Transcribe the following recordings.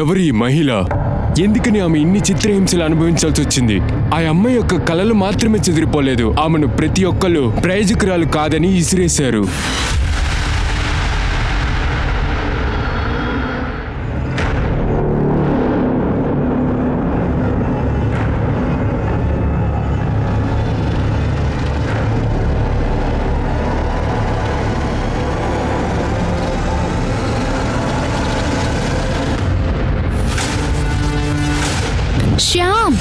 ఎవరి మహిళ? ఎందుకని ఆమె ఇన్ని చిత్రహింసలు అనుభవించాల్సి వచ్చింది? ఆ అమ్మాయి యొక్క కలలు మాత్రమే చెదిరిపోలేదు, ఆమెను ప్రతి ఒక్కళ్ళు ప్రయోజకురాలు కాదని ఇసిరేశారు. శ్యామ్,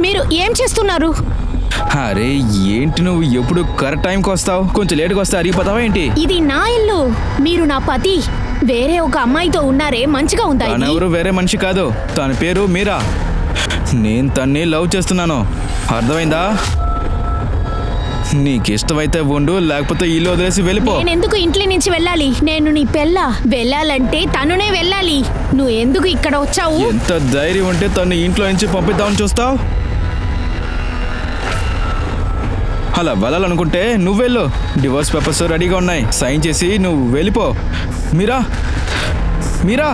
మీరు ఏం చేస్తున్నారు? అరే ఏంటి నువ్వు ఎప్పుడు కరెక్ట్ టైంకి వస్తావు? కొంచెం లేట్గా వస్తే అరిగిపోతావా ఏంటి? ఇది నా ఇల్లు, మీరు నా పతి. వేరే ఒక అమ్మాయితో ఉన్నారే, మంచిగా ఉందా? తనెవరు వేరే మనిషి కాదు, తన పేరు మీరా. నేను తన్ని లవ్ చేస్తున్నాను, అర్థమైందా? నీకిష్టమైతే ఉండు, లేకపోతే ఇల్లు వదిలేసి వెళ్ళిపో. నేను ఎందుకు ఇంట్లో నుంచి వెళ్ళాలి? నేను నీ పెళ్ళ. వెళ్ళాలంటే తనునే వెళ్ళాలి. నువ్వు ఎందుకు ఇక్కడ వచ్చావు? ఎంత ధైర్యం ఉంటే తను ఇంట్లో నుంచి పంపిద్దామని చూస్తావు? అలా వెళ్ళాలనుకుంటే నువ్వు వెళ్ళు. డివోర్స్ పేపర్స్ రెడీగా ఉన్నాయి, సైన్ చేసి నువ్వు వెళ్ళిపో. మీరా మీరా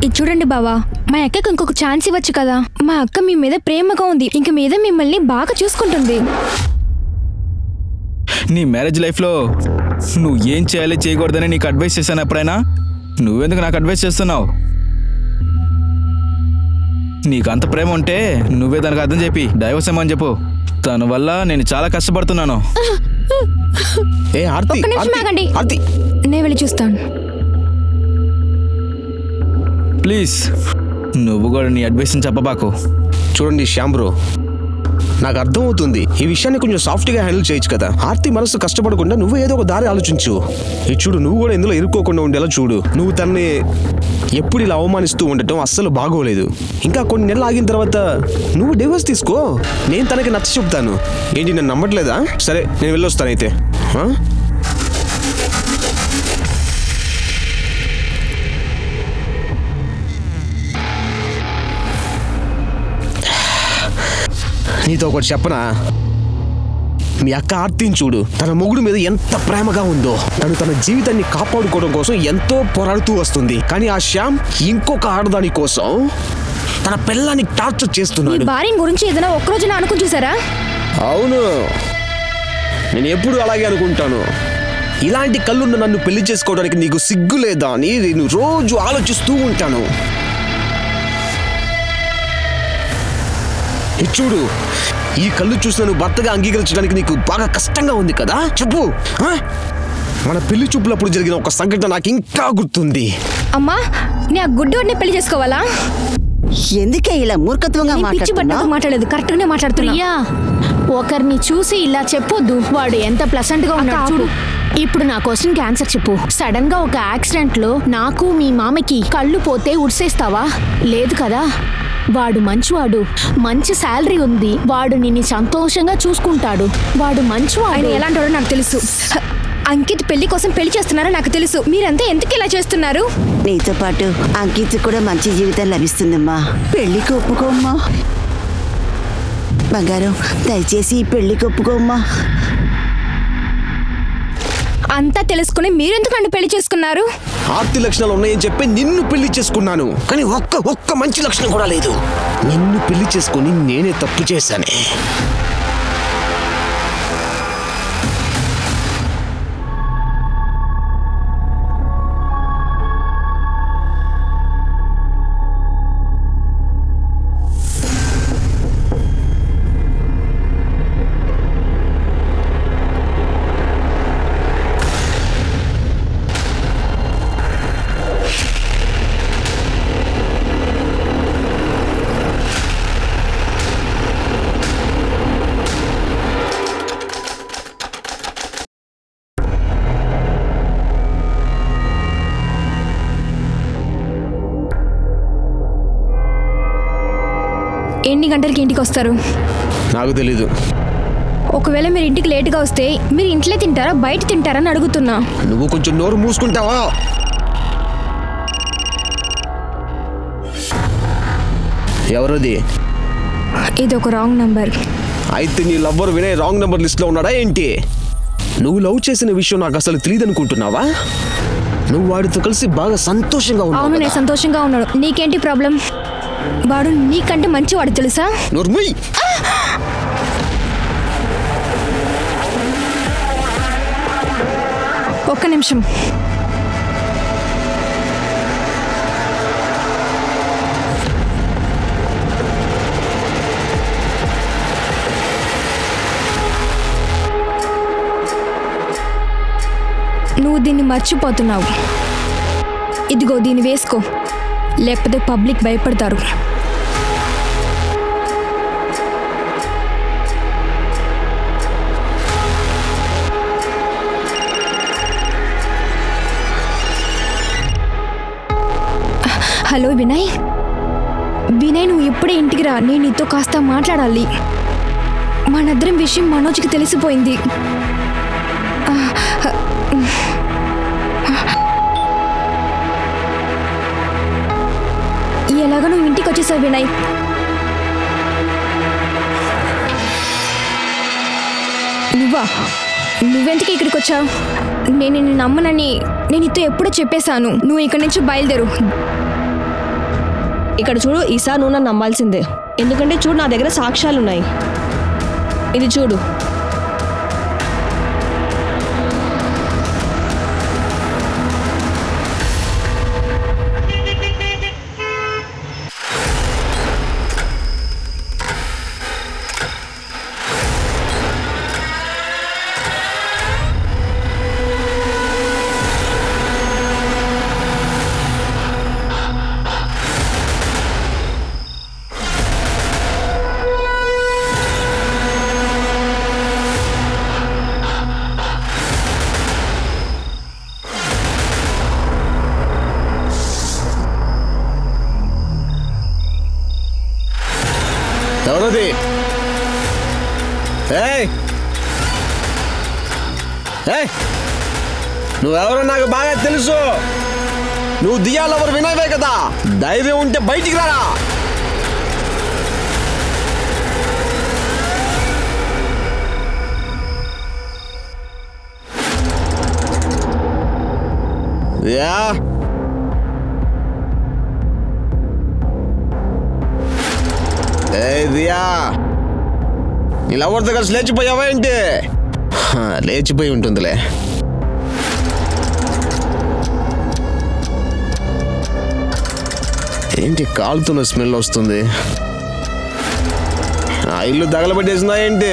ఇది చూడండి బావా, మా అక్కకి ఇంకొక ఛాన్స్ ఇవ్వచ్చు కదా. మా అక్క మీ మీద ప్రేమగా ఉంది, ఇంక మీద మిమ్మల్ని బాగా చూసుకుంటుంది. నీ మ్యారేజ్ లైఫ్లో నువ్వు ఏం చేయాలి చేయకూడదని నీకు అడ్వైస్ చేశాను ఎప్పుడైనా? నువ్వెందుకు నాకు అడ్వైస్ చేస్తున్నావు? నీకు అంత ప్రేమ ఉంటే నువ్వే దానికి అర్థం చెప్పి డైవర్స్ ఏమని చెప్పు. తన వల్ల నేను చాలా కష్టపడుతున్నాను. ఒక్క నిమిషం ఆగండి, నేను వెళ్ళి చూస్తాను. ప్లీజ్ నువ్వు కూడా నీ అడ్వైస్ని చెప్పబాకు. చూడండి శ్యామ్ బ్రో, నాకు అర్థమవుతుంది, ఈ విషయాన్ని కొంచెం సాఫ్ట్గా హ్యాండిల్ చేయొచ్చు కదా. ఆర్తి మనసు కష్టపడకుండా నువ్వు ఏదో ఒక దారి ఆలోచించు. ఇది చూడు, నువ్వు కూడా ఇందులో ఇరుక్కోకుండా ఉండేలా చూడు. నువ్వు తనని ఎప్పుడు ఇలా అవమానిస్తూ ఉండటం అస్సలు బాగోలేదు. ఇంకా కొన్ని నెలలు ఆగిన తర్వాత నువ్వు డివోర్స్ తీసుకో, నేను తనకి నచ్చ చెప్తాను. ఏంటి, నన్ను నమ్మట్లేదా? సరే నేను వెళ్ళొస్తానైతే. నీతో ఒకటి చెప్పనా? మీ అక్క ఆర్తిని చూడు, తన మొగుడు మీద ఎంత ప్రేమగా ఉందో. తన జీవితాన్ని కాపాడుకోవడం కోసం ఎంతో పోరాడుతూ వస్తుంది. కానీ ఆ శ్యామ్ ఇంకొక ఆడదాని కోసం తన పిల్లాన్ని టార్చర్ చేస్తున్నాడు. భార్య గురించి ఏదైనా ఒక్కరోజు అనుకుని చూసారా? అవును, నేను ఎప్పుడు అలాగే అనుకుంటాను. ఇలాంటి కళ్ళున్న నన్ను పెళ్లి చేసుకోవడానికి నీకు సిగ్గు లేదా అని నేను రోజు ఆలోచిస్తూ ఉంటాను. చూడు, ఈ కళ్ళు చూసి నన్ను భర్తగా అంగీకరించడానికి నీకు బాగా కష్టంగా ఉంది కదా. చెప్పు, మన పెళ్లి చూపులప్పుడు జరిగిన ఒక సంఘటన నాకు ఇంకా గుర్తుంది. అమ్మా, నీ ఆ గుడ్డోడిని పెళ్లి చేసుకోవాలా? ఎందుకే ఇలా మూర్ఖత్వంగా మాట్లాడలేదు, కరెక్ట్ గానే మాట్లాడుతున్నా. ప్రియా, ఒకరిని చూసి ఇలా చెప్పొద్దు. వాడు ఎంత ప్లసెంట్ గా ఉన్నాడు చూడు. ఇప్పుడు నా క్వశ్చన్కి ఆన్సర్ చెప్పు. సడన్ గా ఒక యాక్సిడెంట్ లో నాకు మీ మామకి కళ్ళు పోతే ఉడిసేస్తావా? లేదు కదా. వాడు మంచివాడు, మంచి శాలరీ ఉంది, వాడు నిన్ను సంతోషంగా చూసుకుంటాడు. వాడు మంచివాడు. ఆయన ఎలాంటి వాడో నాకు తెలుసు. అంకిత్ పెళ్లి కోసం పెళ్లి చేస్తున్నారో నాకు తెలుసు. మీరంతా ఎందుకు ఇలా చేస్తున్నారు? నీతో పాటు అంకిత్ కూడా మంచి జీవితం లభిస్తుందమ్మా. పెళ్లికి ఒప్పుకోమ్మా. బంగారం, దయచేసి పెళ్లికి ఒప్పుకోమ్మా. అంతా తెలుసుకుని మీరెందుకు నన్ను పెళ్లి చేసుకున్నారు? ఆర్తి లక్షణాలు ఉన్నాయని చెప్పి నిన్ను పెళ్లి చేసుకున్నాను, కానీ ఒక్క మంచి లక్షణం కూడా లేదు. నిన్ను పెళ్లి చేసుకుని నేనే తప్పు చేశానే. ఎన్ని గంటలకి ఇంటికి వస్తారు? నాకు తెలీదు. ఒకవేళ మీరు ఇంటికి లేటుగా వస్తే మీరు ఇంట్లో తింటారా బయట తింటారా అని అడుగుతున్నా. నువ్వు కొంచెం నోరు మూసుకుంటావా? ఎవరది? ఇది ఒక రాంగ్ నంబర్. అయితే నీ lover Vinay wrong number list లో ఉన్నాడా ఏంటి? నువ్వు లవ్ చేసిన విషయం నాకు అసలు తెలియదు అనుకుంటున్నావా? నువ్వు వాడితో కలిసి బాగా సంతోషంగా అవును, ఉన్నావు. నేను సంతోషంగా ఉన్నాడు. నీకేంటి ప్రాబ్లం? వాడు నీకంటే మంచివాడు తెలుసా? నోర్మయ్. ఒక్క నిమిషం. నువ్వు దీన్ని మర్చిపోతున్నావు. ఇదిగో దీన్ని వేసుకో, లేకపోతే పబ్లిక్ భయపడతారు. హలో వినయ్. వినయ్, నువ్వు ఇప్పుడే ఇంటికి రా. నేను నీతో కాస్త మాట్లాడాలి. మనిద్దరం విషయం మనోజ్కి తెలిసిపోయింది. ఎలాగో నువ్వు ఇంటికి వచ్చేసావు వినయ్. నువ్వెందుకు ఇక్కడికి వచ్చావు? నేను నిన్ను నమ్మనని నేను నీతో ఎప్పుడో చెప్పేశాను. నువ్వు ఇక్కడి నుంచి బయలుదేరు. ఇక్కడ చూడు, ఈసారి నువ్వు నన్ను నమ్మాల్సిందే. ఎందుకంటే చూడు, నా దగ్గర సాక్ష్యాలు ఉన్నాయి. ఇది చూడు. ఎవరది? నువ్వెవరో నాకు బాగా తెలుసు. నువ్వు దియా లవర్ వినయవే కదా. ధైర్యం ఉంటే బయటికి రారా. దియా, దియా, నీ లవర్తో కలిసి లేచిపోయావా ఏంటి? లేచిపోయి ఉంటుందిలే. ఏంటి కాలుతున్న స్మెల్ వస్తుంది? ఆ ఇల్లు తగలబెట్టేసిందా ఏంటి?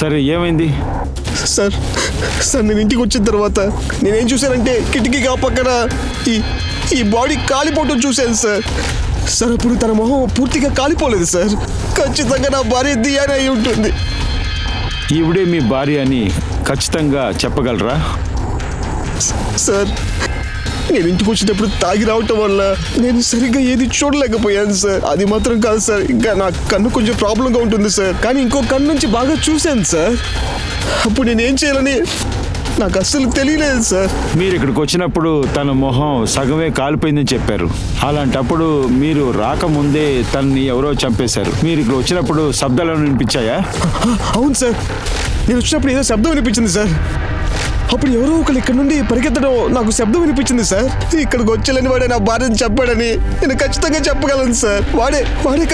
సరే, ఏమైంది? సార్ నేను ఇంటికి వచ్చిన తర్వాత నేనేం చూశానంటే కిటికీకి ఆ పక్కన ఈ బాడీ కాలిపోవటం చూశాను సార్. అప్పుడు తన మొహం పూర్తిగా కాలిపోలేదు సార్. ఖచ్చితంగా నా భార్య దియానే అయి ఉంటుంది. ఈవిడే మీ భార్య అని ఖచ్చితంగా చెప్పగలరా? సార్, నేను ఇంటికి వచ్చేటప్పుడు తాగి రావటం వల్ల నేను సరిగ్గా ఏది చూడలేకపోయాను సార్. అది మాత్రం కాదు సార్, ఇంకా నా కన్ను కొంచెం ప్రాబ్లంగా ఉంటుంది సార్. కానీ ఇంకో కన్ను నుంచి బాగా చూశాను సార్. అప్పుడు నేనేం చేయాలని నాకు అస్సలు తెలియలేదు సార్. మీరు ఇక్కడికి వచ్చినప్పుడు తన మొహం సగమే కాలిపోయిందని చెప్పారు. అలాంటప్పుడు మీరు రాకముందే తనని ఎవరో చంపేశారు. మీరు ఇక్కడ వచ్చినప్పుడు శబ్దాలు వినిపించాయా? అవును సార్, నేను వచ్చినప్పుడు ఏదో శబ్దం వినిపించింది సార్. అప్పుడు ఎవరో ఒకరు ఇక్కడ నుండి పరిగెత్తడం నాకు శబ్దం వినిపించింది సార్. ఇక్కడికి వచ్చేలేని వాడే నా భార్యని చెప్పాడని నేను ఖచ్చితంగా చెప్పగలను సార్. వాడే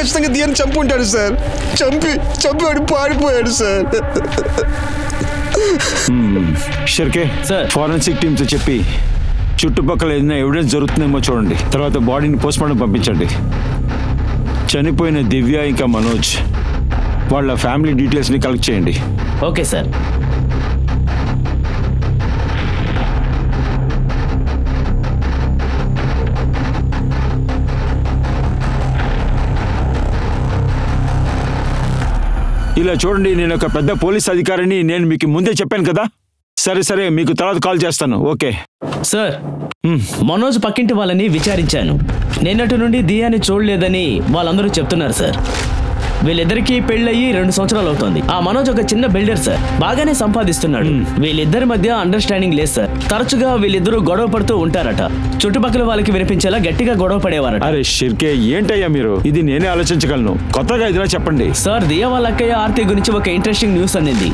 ఖచ్చితంగా దియాన్ని చంపుంటాడు సార్. చంపి వాడు పారిపోయాడు సార్. షర్కే సార్, ఫారెన్సిక్ టీమ్తో చెప్పి చుట్టుపక్కల ఏదైనా ఎవిడెన్స్ జరుగుతుందేమో చూడండి. తర్వాత బాడీని పోస్ట్మార్టం పంపించండి. చనిపోయిన దివ్య ఇంకా మనోజ్ వాళ్ళ ఫ్యామిలీ డీటెయిల్స్ని కలెక్ట్ చేయండి. Okay sir. ఇలా చూడండి, నేను ఒక పెద్ద పోలీస్ అధికారిని, నేను మీకు ముందే చెప్పాను కదా. సరే మీకు తర్వాత కాల్ చేస్తాను. Okay sir. మనోజ్ పక్కింటి వాళ్ళని విచారించాను. నిన్నటి నుండి దియాని చూడలేదని వాళ్ళందరూ చెప్తున్నారు సార్. వీళ్ళిద్దరికీ పెళ్ళయి 2 సంవత్సరాలు అవుతోంది. ఆ మనోజ్ ఒక చిన్న బిల్డర్ సార్, బాగానే సంపాదిస్తున్నాడు. వీళ్ళిద్దరి మధ్య అండర్స్టాండింగ్ లేదు సార్. తరచుగా వీళ్ళిద్దరూ గొడవ పడుతూ ఉంటారట. చుట్టుపక్కల వాళ్ళకి వినిపించేలా గట్టిగా గొడవ పడేవారట. అరే షిర్కే, ఏంటయ్యా మీరు? ఇది నేనే ఆలోచించగలను. కొత్తగా ఏదైనా చెప్పండి సార్. దియా వాళ్ళ అక్కయ్య ఆర్తి గురించి ఒక ఇంట్రెస్టింగ్ న్యూస్ అందింది.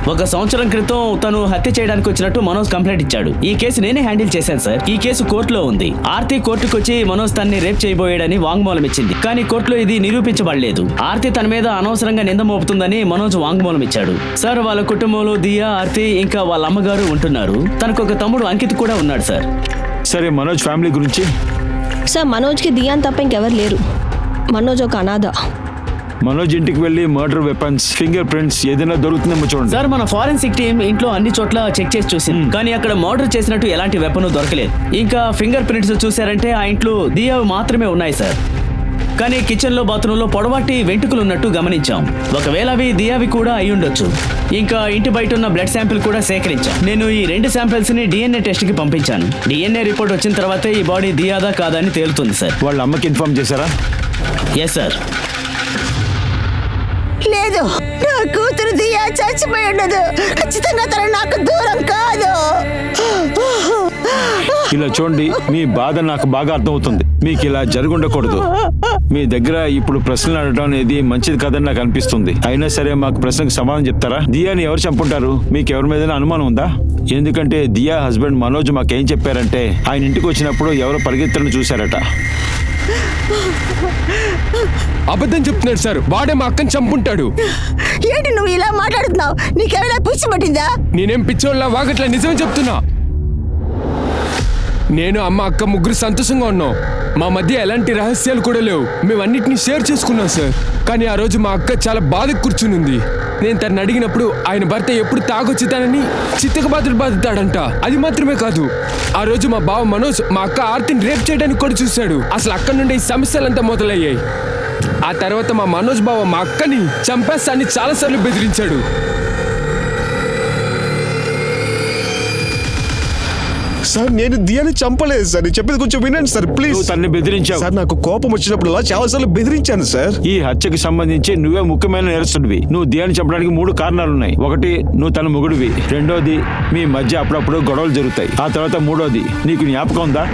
1 సంవత్సరం క్రితం తను హత్య చేయడానికి వచ్చినట్టు మనోజ్ కంప్లైంట్ ఇచ్చాడు. ఈ కేసు నేనే హ్యాండిల్ చేశాను సార్. ఈ కేసు కోర్టులో ఉంది. ఆర్తి కోర్టుకు వచ్చి మనోజ్ తనని రేప్ చేయబోయాడని వాంగ్మూలం ఇచ్చింది. కానీ కోర్టులో ఇది నిరూపించబడలేదు. ఆర్తి తన మీద అనవసరంగా నింద మోపుతుందని మనోజ్ వాంగ్మూలం ఇచ్చాడు. సార్, వాళ్ళ కుటుంబంలో దియా, ఆర్తి ఇంకా వాళ్ళ అమ్మగారు ఉంటున్నారు. తనకు ఒక తమ్ముడు అంకిత్ కూడా ఉన్నాడు సార్. సరే, మనోజ్ ఫ్యామిలీ గురించి? సార్, మనోజ్కి దియాన్ తప్ప ఇంకెవరు లేరు. మనోజ్ ఒక అనాథ. మనోజ్ ఇంటికి వెళ్ళి మర్డర్ వెపన్స్, ఫింగర్ ప్రింట్స్ ఏదైనా దొరుకుతుందేమో చూడండి. సార్, మన ఫారెన్సిక్ టీం ఇంట్లో అన్ని చోట్ల చెక్ చేసి చూసింది. కానీ అక్కడ మర్డర్ చేసినట్టు ఎలాంటి వెపన్ దొరకలేదు. ఇంకా ఫింగర్ ప్రింట్స్ చూసారంటే ఆ ఇంట్లో దియా మాత్రమే ఉన్నాయి సార్. కానీ కిచెన్ లో, బాత్రూంలో పొడవాటి వెంట్రుకలు ఉన్నట్టు గమనించాం. ఒకవేళ అవి దియావి కూడా అయి ఉండొచ్చు. ఇంకా ఇంటి బయట ఉన్న బ్లడ్ శాంపిల్ కూడా సేకరించాం. నేను ఈ 2 శాంపిల్స్ ని DNA టెస్ట్ కి పంపించాను. DNA రిపోర్ట్ వచ్చిన తర్వాతే ఈ బాడీ దియాదా కాదా అని తేలుతుంది సార్. వాళ్ళ అమ్మకి ఇన్ఫార్మ్ చేశారా? Yes sir. లేదు, నా కూతురు దియా చచ్చిపోయి ఉండదు. ఖచ్చితంగా తను నాకు దూరం కాదు. ఇలా చూడండి, మీ బాధ నాకు బాగా అర్థమవుతుంది. మీకు ఇలా జరుగుండకూడదు. మీ దగ్గర ఇప్పుడు ప్రశ్నలు అడగడం అనేది మంచిది కాదని నాకు అనిపిస్తుంది. అయినా సరే, మాకు ప్రశ్నకు సమాధానం చెప్తారా? దియాని ఎవరు చంపుంటారు? మీకు ఎవరి మీద అనుమానం ఉందా? ఎందుకంటే దియా హస్బెండ్ మనోజ్ మాకేం చెప్పారంటే, ఆయన ఇంటికి వచ్చినప్పుడు ఎవరో పరిగెత్తలను చూశారట. అబద్ధం చెప్తున్నాడు సార్. వాడే మా అక్కని చంపుంటాడు. ఏంటి నువ్వు ఇలా మాట్లాడుతున్నావు? నీకెవరైనా పిచ్చి పట్టిందా? నేనేం పిచ్చోళ్ళ వాగట్లా, నిజమే చెప్తున్నా. నేను, అమ్మ, అక్క ముగ్గురు సంతోషంగా ఉన్నాం. మా మధ్య ఎలాంటి రహస్యాలు కూడా లేవు. మేమన్నిటినీ షేర్ చేసుకున్నాం సార్. కానీ ఆ రోజు మా అక్క చాలా బాధకు కూర్చునుంది. నేను తనని అడిగినప్పుడు ఆయన భర్త ఎప్పుడు తాగొచ్చుతానని చిత్తకబాదులు బాధతాడంట. అది మాత్రమే కాదు, ఆ రోజు మా బావ మనోజ్ మా అక్క ఆర్తిని రేప్ చేయడానికి కూడా చూశాడు. అసలు అక్కడి నుండి ఈ సమస్యలంతా మొదలయ్యాయి. ఆ తర్వాత మా మనోజ్ బావ మా అక్కని చంపేస్తానని చాలాసార్లు బెదిరించాడు. సార్, నేను దియాని చంపలేదు సార్. నేను చెప్పేది కొంచెం వినండి సార్, ప్లీజ్. తన్ని బెదిరించావు సార్. నాకు కోపం వచ్చినప్పుడు చాలాసార్లు బెదిరించాను సార్. ఈ హత్యకి సంబంధించి నువ్వే ముఖ్యమైన నేరస్తుడివి. నువ్వు దియాని చంపడానికి 3 కారణాలున్నాయి. ఒకటి, నువ్వు తన మొగుడివి. రెండోది, మీ మధ్య అప్పుడప్పుడు గొడవలు జరుగుతాయి. ఆ తర్వాత మూడోది, నీకు జ్ఞాపకం ఉందా?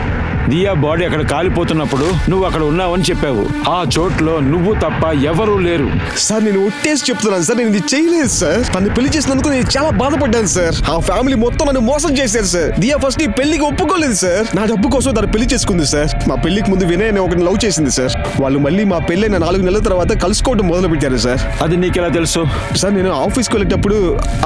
దియా బాడీ అక్కడ కాలిపోతున్నప్పుడు నువ్వు అక్కడ ఉన్నావని చెప్పావు. ఆ చోట్లో నువ్వు తప్ప ఎవరూ లేరు. సార్, నేను ఒట్టేసి చెప్తున్నాను సార్, నేను ఇది చేయలేదు సార్. తను పెళ్లి చేసినందుకు నేను చాలా బాధపడ్డాను సార్. ఆ ఫ్యామిలీ మొత్తం నన్ను మోసం చేశారు సార్. దియా ఫస్ట్ ఈ పెళ్లికి ఒప్పుకోలేదు సార్. నా డబ్బు కోసం తను పెళ్లి చేసుకుంది సార్. మా పెళ్లికి ముందు వినయ్ అనే ఒకరిని లవ్ చేసింది సార్. వాళ్ళు మళ్ళీ మా పెళ్ళైన 4 నెలల తర్వాత కలుసుకోవడం మొదలు పెట్టారు సార్. అది నీకెలా తెలుసు? సార్, నేను ఆఫీస్కి వెళ్ళేటప్పుడు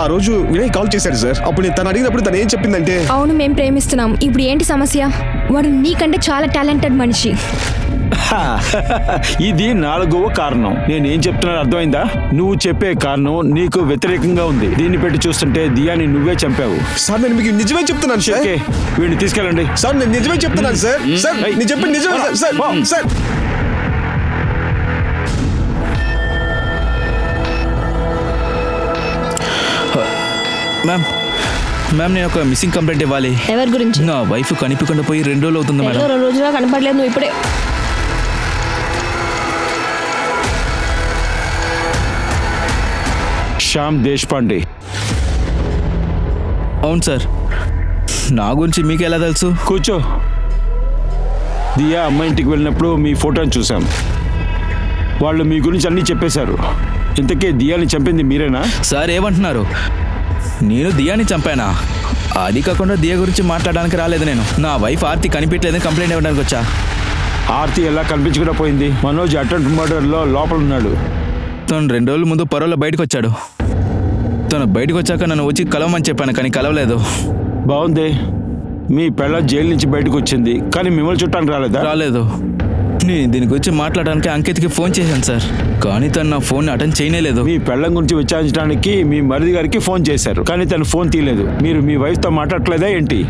ఆ రోజు వినయ్ కాల్ చేశాడు సార్. అప్పుడు నేను తను అడిగినప్పుడు తను ఏం చెప్పిందంటే, అవును, మేము ప్రేమిస్తున్నాం. ఇప్పుడు ఏంటి సమస్య? వాడు నీకంటే చాలా టాలెంటెడ్ మనిషి. ఇది 4వ కారణం. నేనేం చెప్తున్నాను అర్థమైందా? నువ్వు చెప్పే కారణం నీకు వ్యతిరేకంగా ఉంది. దీన్ని పెట్టి చూస్తుంటే దియాని నువ్వే చంపావు. సార్, నేను మీకు నిజమే చెప్తున్నాను సార్. వీడిని తీసుకెళ్ళండి. సార్, నేను నిజమే చెప్తున్నాను సార్. సార్, నేను చెప్పిన నిజమే సార్. సార్, మ్యామ్, నేను ఒక మిస్సింగ్ కంప్లైంట్ ఇవ్వాలి. ఎవరి గురించి? నా వైఫ్ కనిపించకుండా పోయి 2 రోజులు అవుతుంది మేడం. 2 రోజులుగా కనపడలేదు. నువ్వు ఇప్పుడే శ్యామ్ దేశపాండే. అవును సార్. నా గురించి మీకు ఎలా తెలుసు? కూర్చో. దియా అమ్మ ఇంటికి వెళ్ళినప్పుడు మీ ఫోటోని చూసాం. వాళ్ళు మీ గురించి అన్నీ చెప్పేశారు. ఇంతకే దియాని చంపింది మీరేనా? సార్, ఏమంటున్నారు? నేను దియాని చంపానా? అది కాకుండా దియా గురించి మాట్లాడడానికి రాలేదు. నేను నా వైఫ్ ఆర్తి కనిపించలేదని కంప్లైంట్ ఇవ్వడానికి వచ్చా. ఆర్తి ఎలా కనిపించకుండా పోయింది? మనోజ్ అటెంప్ట్ మర్డర్లో లోపల ఉన్నాడు. తను 2 రోజుల ముందు పరోలో బయటకు వచ్చాడు. తను బయటకు వచ్చాక నన్ను వచ్చి కలవమని చెప్పాను, కానీ కలవలేదు. బాగుంది. మీ పెళ్ళ జైలు నుంచి బయటకు వచ్చింది, కానీ మిమ్మల్ని చుట్టానికి రాలేదా? రాలేదు. నేను దీని గురించి మాట్లాడడానికి అంకిత్కి ఫోన్ చేశాను సార్, కానీ తను నా ఫోన్ అటెండ్ చేయలేదు. మీ పెళ్ళం గురించి విచారించడానికి మీ మరిది గారికి ఫోన్ చేశారు, కానీ తను ఫోన్ తీయలేదు. మీరు మీ వైఫ్తో మాట్లాడలేదా ఏంటి?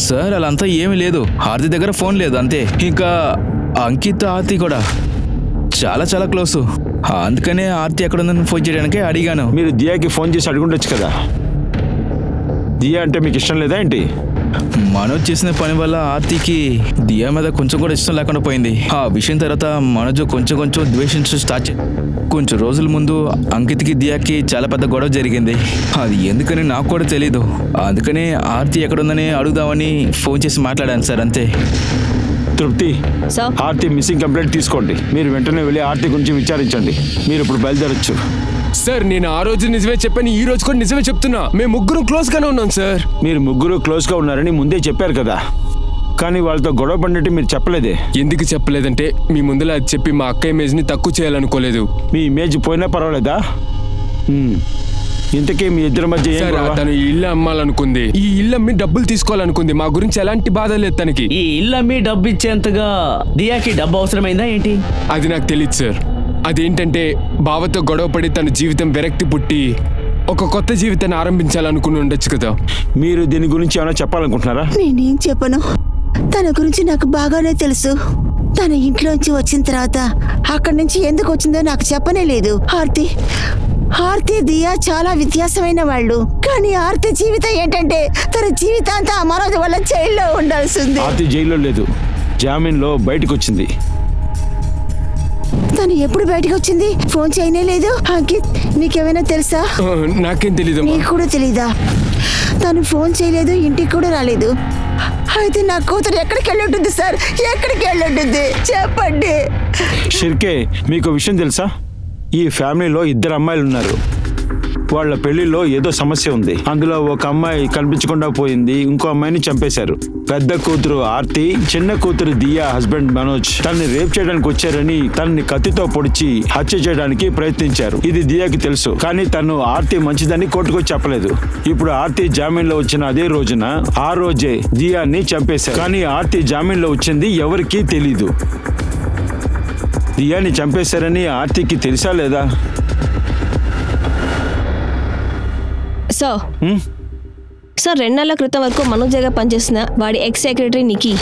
సార్, అలా అంతా ఏమీ లేదు. ఆర్తి దగ్గర ఫోన్ లేదు అంతే. ఇంకా అంకిత్, ఆర్తి కూడా చాలా చాలా క్లోజ్. అందుకనే ఆర్తి ఎక్కడ ఉందని ఫోన్ చేయడానికి అడిగాను. మీరు దియాకి ఫోన్ చేసి అడుగుండొచ్చు కదా. దియా అంటే మీకు ఇష్టం లేదా ఏంటి? మనోజ్ చేసిన పని వల్ల ఆర్తికి దియా మీద కొంచెం కూడా ఇష్టం లేకుండా పోయింది. ఆ విషయం తర్వాత మనోజ్ కొంచెం ద్వేషించడం స్టార్ట్ కొంచెం రోజుల ముందు అంకిత్కి దియాకి చాలా పెద్ద గొడవ జరిగింది. అది ఎందుకని నాకు కూడా తెలీదు. అందుకనే ఆర్తి ఎక్కడుందని అడుగుదామని ఫోన్ చేసి మాట్లాడాను సార్, అంతే. తృప్తి, ఆర్తి మిస్సింగ్ కంప్లైంట్ తీసుకోండి. మీరు వెంటనే వెళ్ళి ఆర్తి గురించి విచారించండి. మీరు ఇప్పుడు బయలుదేరొచ్చు. సార్ నేను ఆ రోజు నిజమే చెప్పాను, ఈ రోజు కూడా నిజమే చెప్తున్నా. మేము ముగ్గురు క్లోజ్ గానే ఉన్నాం సార్. మీరు ముగ్గురు క్లోజ్ గా ఉన్నారని ముందే చెప్పారు కదా, కానీ వాళ్ళతో గొడవ పడినట్టు మీరు చెప్పలేదే. ఎందుకు చెప్పలేదంటే మీ ముందులా అది చెప్పి మా అక్క ఇమేజ్ ని తక్కువ చేయాలనుకోలేదు. మీ ఇమేజ్ పోయినా పర్వాలేదా? ఇంతకీ మీ ఇద్దరి మధ్య తను ఈ ఇల్లు అమ్మాలనుకుంది, ఈ ఇల్లు అమ్మి డబ్బులు తీసుకోవాలనుకుంది. మా గురించి ఎలాంటి బాధ లేదు తనకి. ఈ ఇల్లు అమ్మి డబ్బు ఇచ్చేంతగా దియాకి డబ్బు అవసరమైందా ఏంటి? అది నాకు తెలియదు సార్. అదేంటంటే బావతో గొడవ పడి తన జీవితం విరక్తి పుట్టి ఒక కొత్త జీవితాన్ని ఆరంభించాలనుకుని ఉండొచ్చు కదా. మీరు దీని గురించి ఏమైనా చెప్పాలనుకుంటున్నారా? నేనేం చెప్పను, తన గురించి నాకు బాగానే తెలుసు. తన ఇంట్లోంచి వచ్చిన తర్వాత అక్కడి నుంచి ఎందుకు వచ్చిందో నాకు చెప్పనే లేదు. ఆర్తి దియా చాలా వ్యత్యాసమైన వాళ్ళు. కానీ ఆర్తి జీవితం ఏంటంటే తన జీవితాంతా మనోజ్ వల్ల జైల్లో ఉండాల్సింది. ఆర్తి జైల్లో లేదు, జామీన్లో బయటకు వచ్చింది. తను ఎప్పుడు బయటకు వచ్చింది? ఫోన్ చేయనే లేదు. అంకిత్, నీకేమైనా తెలుసా? నాకేం తెలీదు. నీకు కూడా తెలీదా? తను ఫోన్ చేయలేదు, ఇంటికి కూడా రాలేదు. అయితే నా కూతురు ఎక్కడికి వెళ్ళి ఉంటుంది సార్? ఎక్కడికి వెళ్ళి ఉంటుంది చెప్పండి. షిర్కే, మీకు విషయం తెలుసా? ఈ ఫ్యామిలీలో 2 అమ్మాయిలు ఉన్నారు. వాళ్ళ పెళ్లిలో ఏదో సమస్య ఉంది. అందులో ఒక అమ్మాయి కనిపించకుండా పోయింది, ఇంకో అమ్మాయిని చంపేశారు. పెద్ద కూతురు ఆర్తి, చిన్న కూతురు దియా హస్బెండ్ మనోజ్ తనని రేప్ చేయడానికి వచ్చారని తనని కత్తితో పొడిచి హత్య చేయడానికి ప్రయత్నించారు. ఇది దియాకి తెలుసు, కానీ తను ఆర్తి మంచిదని కోర్టుకు చెప్పలేదు. ఇప్పుడు ఆర్తి జామీన్లో వచ్చిన అదే రోజున ఆ రోజే దియాని చంపేశారు. కానీ ఆర్తి జామీన్లో వచ్చింది ఎవరికీ తెలీదు. దియాని చంపేశారని ఆర్తికి తెలుసా లేదా? సార్ 2 నెలల క్రితం వరకు మనోజ్గా పనిచేసిన వాడి ఎక్స్ సెక్రటరీ నికీ,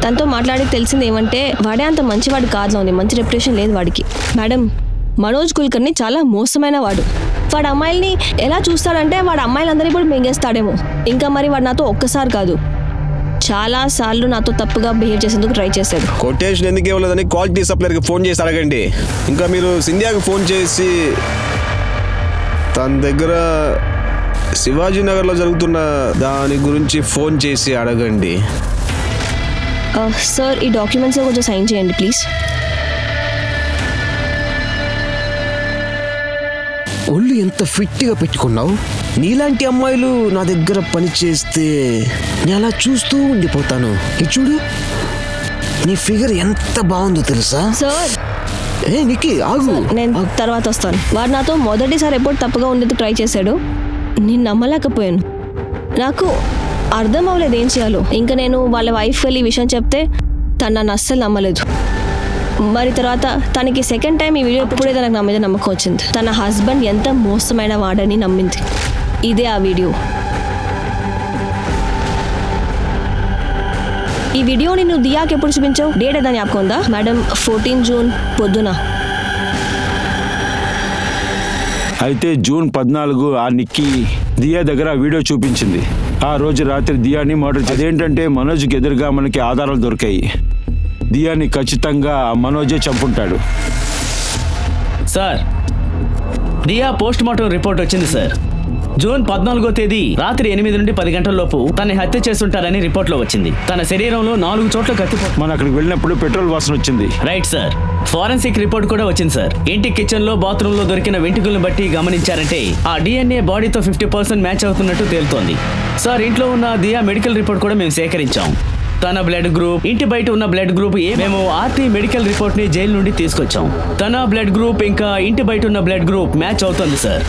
తనతో మాట్లాడి తెలిసింది ఏమంటే వాడే అంత మంచివాడు కాదులో ఉంది, మంచి రెప్యుటేషన్ లేదు వాడికి. మేడం, మనోజ్ కుల్కర్ని చాలా మోసమైన వాడు. వాడు అమ్మాయిల్ని ఎలా చూస్తాడంటే వాడు అమ్మాయిలందరినీ కూడా మింగేస్తాడేమో. ఇంకా మరి వాడు నాతో ఒక్కసారి కాదు, చాలా సార్లు నాతో తప్పుగా బిహేవ్ చేసేందుకు ట్రై చేశాడు. కొటేషన్ ఎందుకు ఇవ్వలేదని క్వాలిటీ సప్లైర్కి ఫోన్ చేసి అడగండి. ఇంకా మీరు సింధియాకి ఫోన్ చేసి తన దగ్గర శివాజీ నగర్లో జరుగుతున్న దాని గురించి ఫోన్ చేసి అడగండి. సార్, ఈ డాక్యుమెంట్స్ కొంచెం సైన్ చేయండి ప్లీజ్. ఒళ్ళు ఎంత ఫిట్గా పెట్టుకున్నావు. నీలాంటి అమ్మాయిలు నా దగ్గర పని చేస్తే నేను అలా చూస్తూ ఉండిపోతాను. ఇది చూడు, నీ ఫిగర్ ఎంత బాగుందో తెలుసా? సార్ నిక్కి ఆగు, నేను తర్వాత వస్తాను. వాడు నాతో మొదటిసారి ఎప్పుడు తప్పుగా ఉండేది ట్రై చేశాడు. నేను నమ్మలేకపోయాను, నాకు అర్థం అవ్వలేదు ఏం చేయాలో. ఇంకా నేను వాళ్ళ వైఫ్ వెళ్ళి ఈ విషయం చెప్తే తను నన్ను అస్సలు నమ్మలేదు. మరి తర్వాత తనకి సెకండ్ టైం ఈ వీడియో ఎప్పుడైతే నాకు నా మీద నమ్మకం వచ్చింది. తన హస్బెండ్ ఎంత మోసమైన వాడని నమ్మింది. ఇదే ఆ వీడియో. ఈ వీడియోని నువ్వు దియాకి ఎప్పుడు చూపించావు? డేట్ ఏదా జ్ఞాపకం ఉందా? మేడం, 14 జూన్ పొద్దున. అయితే జూన్ 14 ఆ నిక్కీ దియా దగ్గర ఆ వీడియో చూపించింది. ఆ రోజు రాత్రి దియాని మర్డర్ చేసి, అదేంటంటే మనోజ్కి ఎదురుగా మనకి ఆధారాలు దొరికాయి. దియాని ఖచ్చితంగా మనోజే చంపుంటాడు. సార్, దియా పోస్ట్ మార్టం రిపోర్ట్ వచ్చింది సార్. జూన్ 14వ తేదీ రాత్రి 8 నుండి 10 గంటల లోపు తనని హత్య చేస్తుంటారని రిపోర్ట్లో వచ్చింది. తన శరీరంలో 4 చోట్ల కత్తిపోటు. మనం అక్కడికి వెళ్ళినప్పుడు పెట్రోల్ వాసన వచ్చింది. Right sir. ఫోరెన్సిక్ రిపోర్ట్ కూడా వచ్చింది సార్. ఇంటి కిచెన్ లో, బాత్రూమ్ లో దొరికిన వెంట్రుకలను బట్టి గమనించారంటే ఆ DNA బాడీతో 50% మ్యాచ్ అవుతున్నట్టు తేలుతోంది. సార్, ఇంట్లో ఉన్న దియా మెడికల్ రిపోర్ట్ కూడా మేము సేకరించాం. తన బ్లడ్ గ్రూప్, ఇంటి బయట ఉన్న బ్లడ్ గ్రూప్ మేము ఆర్తి మెడికల్ రిపోర్ట్ ని జైలు నుండి తీసుకొచ్చాం. తన బ్లడ్ గ్రూప్ ఇంకా ఇంటి బయట ఉన్న బ్లడ్ గ్రూప్ మ్యాచ్ అవుతుంది సార్.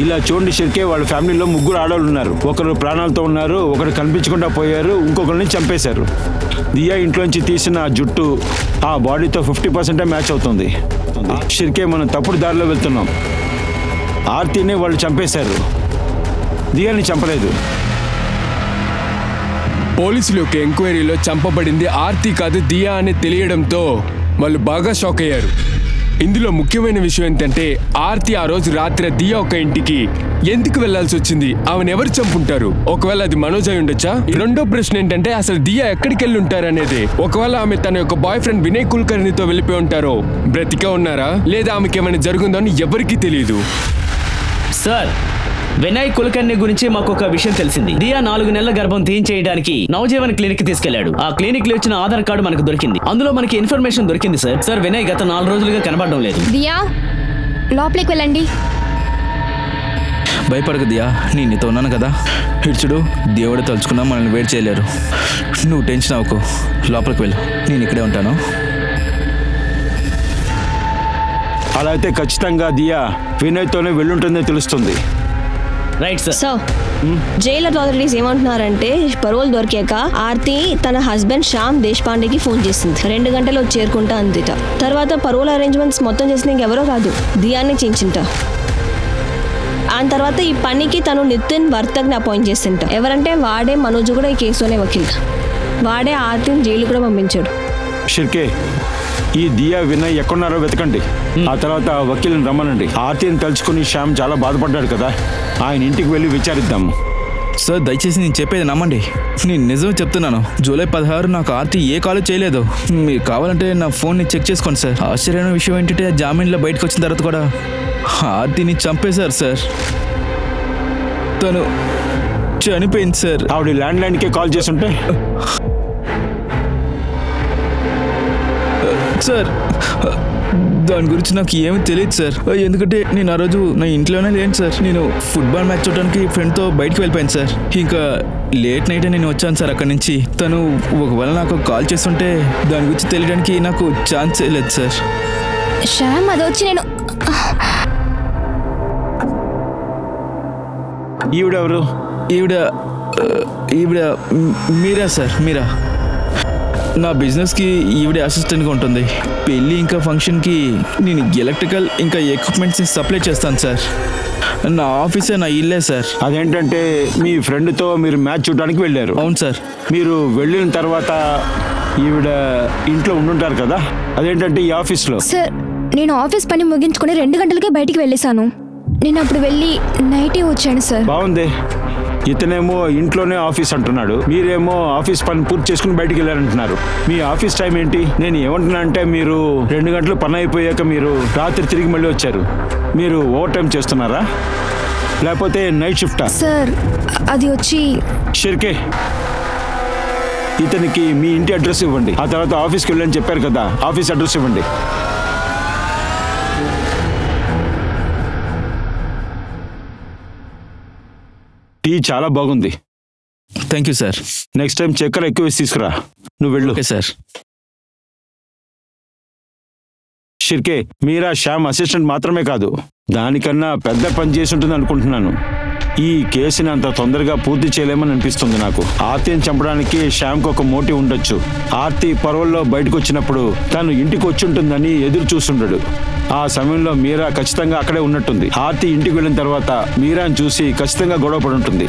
ఇలా చూడండి షిర్కే, వాళ్ళ ఫ్యామిలీలో 3 ఆడవాళ్ళు ఉన్నారు. ఒకరు ప్రాణాలతో ఉన్నారు, ఒకరు కనిపించకుండా పోయారు, ఇంకొకరిని చంపేశారు. దియా ఇంట్లోంచి తీసిన జుట్టు ఆ బాడీతో 50% మ్యాచ్ అవుతుంది. షిర్కే, మనం తప్పుడు దారిలో వెళ్తున్నాం. ఆర్తిని వాళ్ళు చంపేశారు, దియాని చంపలేదు. పోలీసుల యొక్క ఎంక్వైరీలో చంపబడింది ఆర్తి కాదు దియా అని తెలియడంతో వాళ్ళు బాగా షాక్ అయ్యారు. ఇందులో ముఖ్యమైన విషయం ఏంటంటే ఆర్తి ఆ రోజు రాత్రి దియా ఒక ఇంటికి ఎందుకు వెళ్లాల్సి వచ్చింది? ఆమెను ఎవరు చంపుంటారు? ఒకవేళ అది మనోజ్ అయి ఉండొచ్చా? రెండో ప్రశ్న ఏంటంటే అసలు దియా ఎక్కడికి వెళ్ళి ఉంటారనేది. ఒకవేళ ఆమె తన యొక్క బాయ్ ఫ్రెండ్ వినయ్ కుల్కర్ణితో వెళ్ళిపోయి ఉంటారో, బ్రతికే ఉన్నారా లేదా ఆమెకి ఏమైనా జరుగుందో అని ఎవరికీ తెలియదు. సార్, వినయ్ కులకర్ణి గురించి మాకు ఒక విషయం తెలిసింది. దియా 4 నెలల గర్భం తీయించేయడానికి నవజీవన్ క్లినిక్ తీసుకెళ్లాడు. ఆ క్లినిక్ లో ఇచ్చిన ఆధార్ కార్డు మనకు దొరికింది. అందులో మనకి ఇన్ఫర్మేషన్ దొరికింది సార్. సార్, వినయ్ గత 4 రోజులుగా కనబడడం లేదు. దియా లోపలికి వెళ్ళండి. భయపడకు దియా, నేను నీతో ఉన్నాను కదా. ఇడ్చుడు, దేవుడు తలుచుకున్నా మనల్ని వెయిట్ చేయలేరు. నువ్వు టెన్షన్ అవ్వకు, లోపలికి వెళ్ళు, నేను ఇక్కడే ఉంటాను. అలా అయితే ఖచ్చితంగా దియా వినయ్తోనే వెళ్ళుంటుందని తెలుస్తుంది. Right sir. So Jailer authorities ఏమంటున్నారంటే పరోల్ దొరికాక ఆర్తి తన హస్బెండ్ శ్యామ్ దేశపాండేకి ఫోన్ చేసింది. 2 గంటల్లో చేరుకుంటా అందిట. తర్వాత పరోల్ అరేంజ్మెంట్స్ మొత్తం చేసిన ఇంకెవరో కాదు, దియానే చేయించింట. ఆ తర్వాత ఈ పనికి తను నితిన్ వర్తక్ని అపాయింట్ చేసింట. ఎవరంటే వాడే మనోజ్ కూడా ఈ కేసులోనే వకీల్. వాడే ఆర్తిని జైలు కూడా పంపించాడు. షిర్కే, ఈ దియా వినయ్ ఎక్కడున్నారో వెతకండి. ఆ తర్వాత వకీల్ని రమ్మనండి. ఆర్తిని తలుచుకుని శ్యామ్ చాలా బాధపడ్డాడు కదా, ఆయన ఇంటికి వెళ్ళి విచారిద్దాము. సార్, దయచేసి నేను చెప్పేది నమ్మండి. నేను నిజం చెప్తున్నాను. జూలై 16 నాకు ఆర్తి ఏ కాల్ చేయలేదు. మీరు కావాలంటే నా ఫోన్ని చెక్ చేసుకోండి సార్. ఆశ్చర్యమైన విషయం ఏంటంటే జామీన్లో బయటకు వచ్చిన తర్వాత కూడా ఆర్తిని చంపేశారు సార్. తను చనిపోయింది సార్. ఆవిడ ల్యాండ్ లైన్కే కాల్ చేస్తుంటే సార్, దాని గురించి నాకు ఏమీ తెలియదు సార్. ఎందుకంటే నేను ఆ రోజు నా ఇంట్లోనే లేను సార్. నేను ఫుట్బాల్ మ్యాచ్ చూడడానికి ఫ్రెండ్తో బయటకు వెళ్ళిపోయాను సార్. ఇంకా లేట్ నైట్ నేను వచ్చాను సార్ అక్కడి నుంచి. తను ఒకవేళ నాకు కాల్ చేస్తుంటే దాని గురించి తెలియడానికి నాకు ఛాన్స్ లేదు సార్. శ్యామ్, అది వచ్చి నేను ఈవిడెవరు? ఈవిడ మీరా సార్, మీరా. నా బిజినెస్కి ఈవిడే అసిస్టెంట్గా ఉంటుంది. పెళ్ళి ఇంకా ఫంక్షన్కి నేను ఎలక్ట్రికల్ ఇంకా ఎక్విప్మెంట్స్ని సప్లై చేస్తాను సార్. నా ఆఫీసే నా ఇల్లే సార్. అదేంటంటే మీ ఫ్రెండ్తో మీరు మ్యాచ్ చూడడానికి వెళ్ళారు. అవును సార్. మీరు వెళ్ళిన తర్వాత ఈవిడ ఇంట్లో ఉండుంటారు కదా, అదేంటంటే ఈ ఆఫీస్లో? సార్, నేను ఆఫీస్ పని ముగించుకొని 2 గంటలకే బయటికి వెళ్ళేశాను. నేను అప్పుడు వెళ్ళి నైటే వచ్చాను సార్. బాగుంది. ఇతనేమో ఇంట్లోనే ఆఫీస్ అంటున్నాడు, మీరేమో ఆఫీస్ పని పూర్తి చేసుకుని బయటికి వెళ్ళారంటున్నారు. మీ ఆఫీస్ టైం ఏంటి? నేను ఏమంటున్నా అంటే మీరు 2 గంటలు పని అయిపోయాక మీరు రాత్రి తిరిగి మళ్ళీ వచ్చారు. మీరు ఓవర్ టైం చేస్తున్నారా లేకపోతే నైట్ షిఫ్టా? సార్, అది వచ్చి షిర్కే, ఇతనికి మీ ఇంటి అడ్రస్ ఇవ్వండి. ఆ తర్వాత ఆఫీస్కి వెళ్ళని చెప్పారు కదా, ఆఫీస్ అడ్రస్ ఇవ్వండి. టీ చాలా బాగుంది. Thank you sir. Next time చక్కెర ఎక్కువ వేసి తీసుకురా. నువ్వు వెళ్ళు. Okay sir. షిర్కే, మీరా శ్యామ్ అసిస్టెంట్ మాత్రమే కాదు, దానికన్నా పెద్ద పని చేసి ఉంటుంది అనుకుంటున్నాను. ఈ కేసుని అంత తొందరగా పూర్తి చేయలేమని అనిపిస్తుంది నాకు. ఆర్తిని చంపడానికి శ్యామ్కి ఒక మోటివ్ ఉండొచ్చు. ఆర్తి పరోల్లో బయటకు వచ్చినప్పుడు తను ఇంటికి వచ్చి ఉంటుందని ఎదురు చూస్తుండడు. ఆ సమయంలో మీరా ఖచ్చితంగా అక్కడే ఉన్నట్టుంది. ఆర్తి ఇంటికి వెళ్ళిన తర్వాత మీరాని చూసి ఖచ్చితంగా గొడవ పడి ఉంటుంది.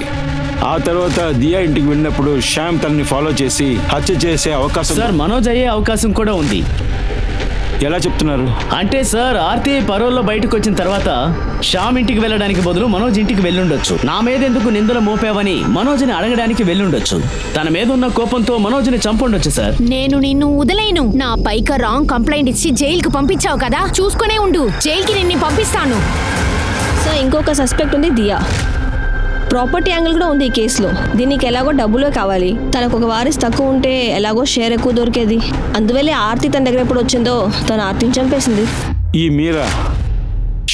ఆ తర్వాత దియా ఇంటికి వెళ్ళినప్పుడు శ్యామ్ తనని ఫాలో చేసి హత్య చేసే అవకాశం. సార్, మనోజ్ అయ్యే అవకాశం కూడా ఉంది. ఎలా చెప్తున్నారు? అంటే సార్, ఆర్తి పరోల్లో బయటకు వచ్చిన తర్వాత శ్యామ్ ఇంటికి వెళ్ళడానికి బదులు మనోజ్ ఇంటికి వెళ్ళుండొచ్చు. నా మీద ఎందుకు నిందలు మోపావని మనోజ్ని అడగడానికి వెళ్ళుండొచ్చు. తన మీద ఉన్న కోపంతో మనోజ్ని చంపుండొచ్చు సార్. నేను నిన్ను వదిలేను. నా పైక రాంగ్ కంప్లైంట్ ఇచ్చి జైలుకు పంపించావు కదా, చూసుకునే ఉండు. జైలుకి నిన్ను పంపిస్తాను. సార్, ఇంకొక సస్పెక్ట్ ఉంది, దియా. ప్రాపర్టీ యాంగిల్ కూడా ఉంది ఈ కేసులో. దీనికి ఎలాగో డబ్బులే కావాలి. తనకు ఒక వారిస్ తక్కువ ఉంటే ఎలాగో షేర్ ఎక్కువ దొరికేది. అందువల్లే ఆర్తి తన దగ్గర ఎప్పుడు వచ్చిందో తను ఆర్తిని చంపేసింది. ఈ మీరా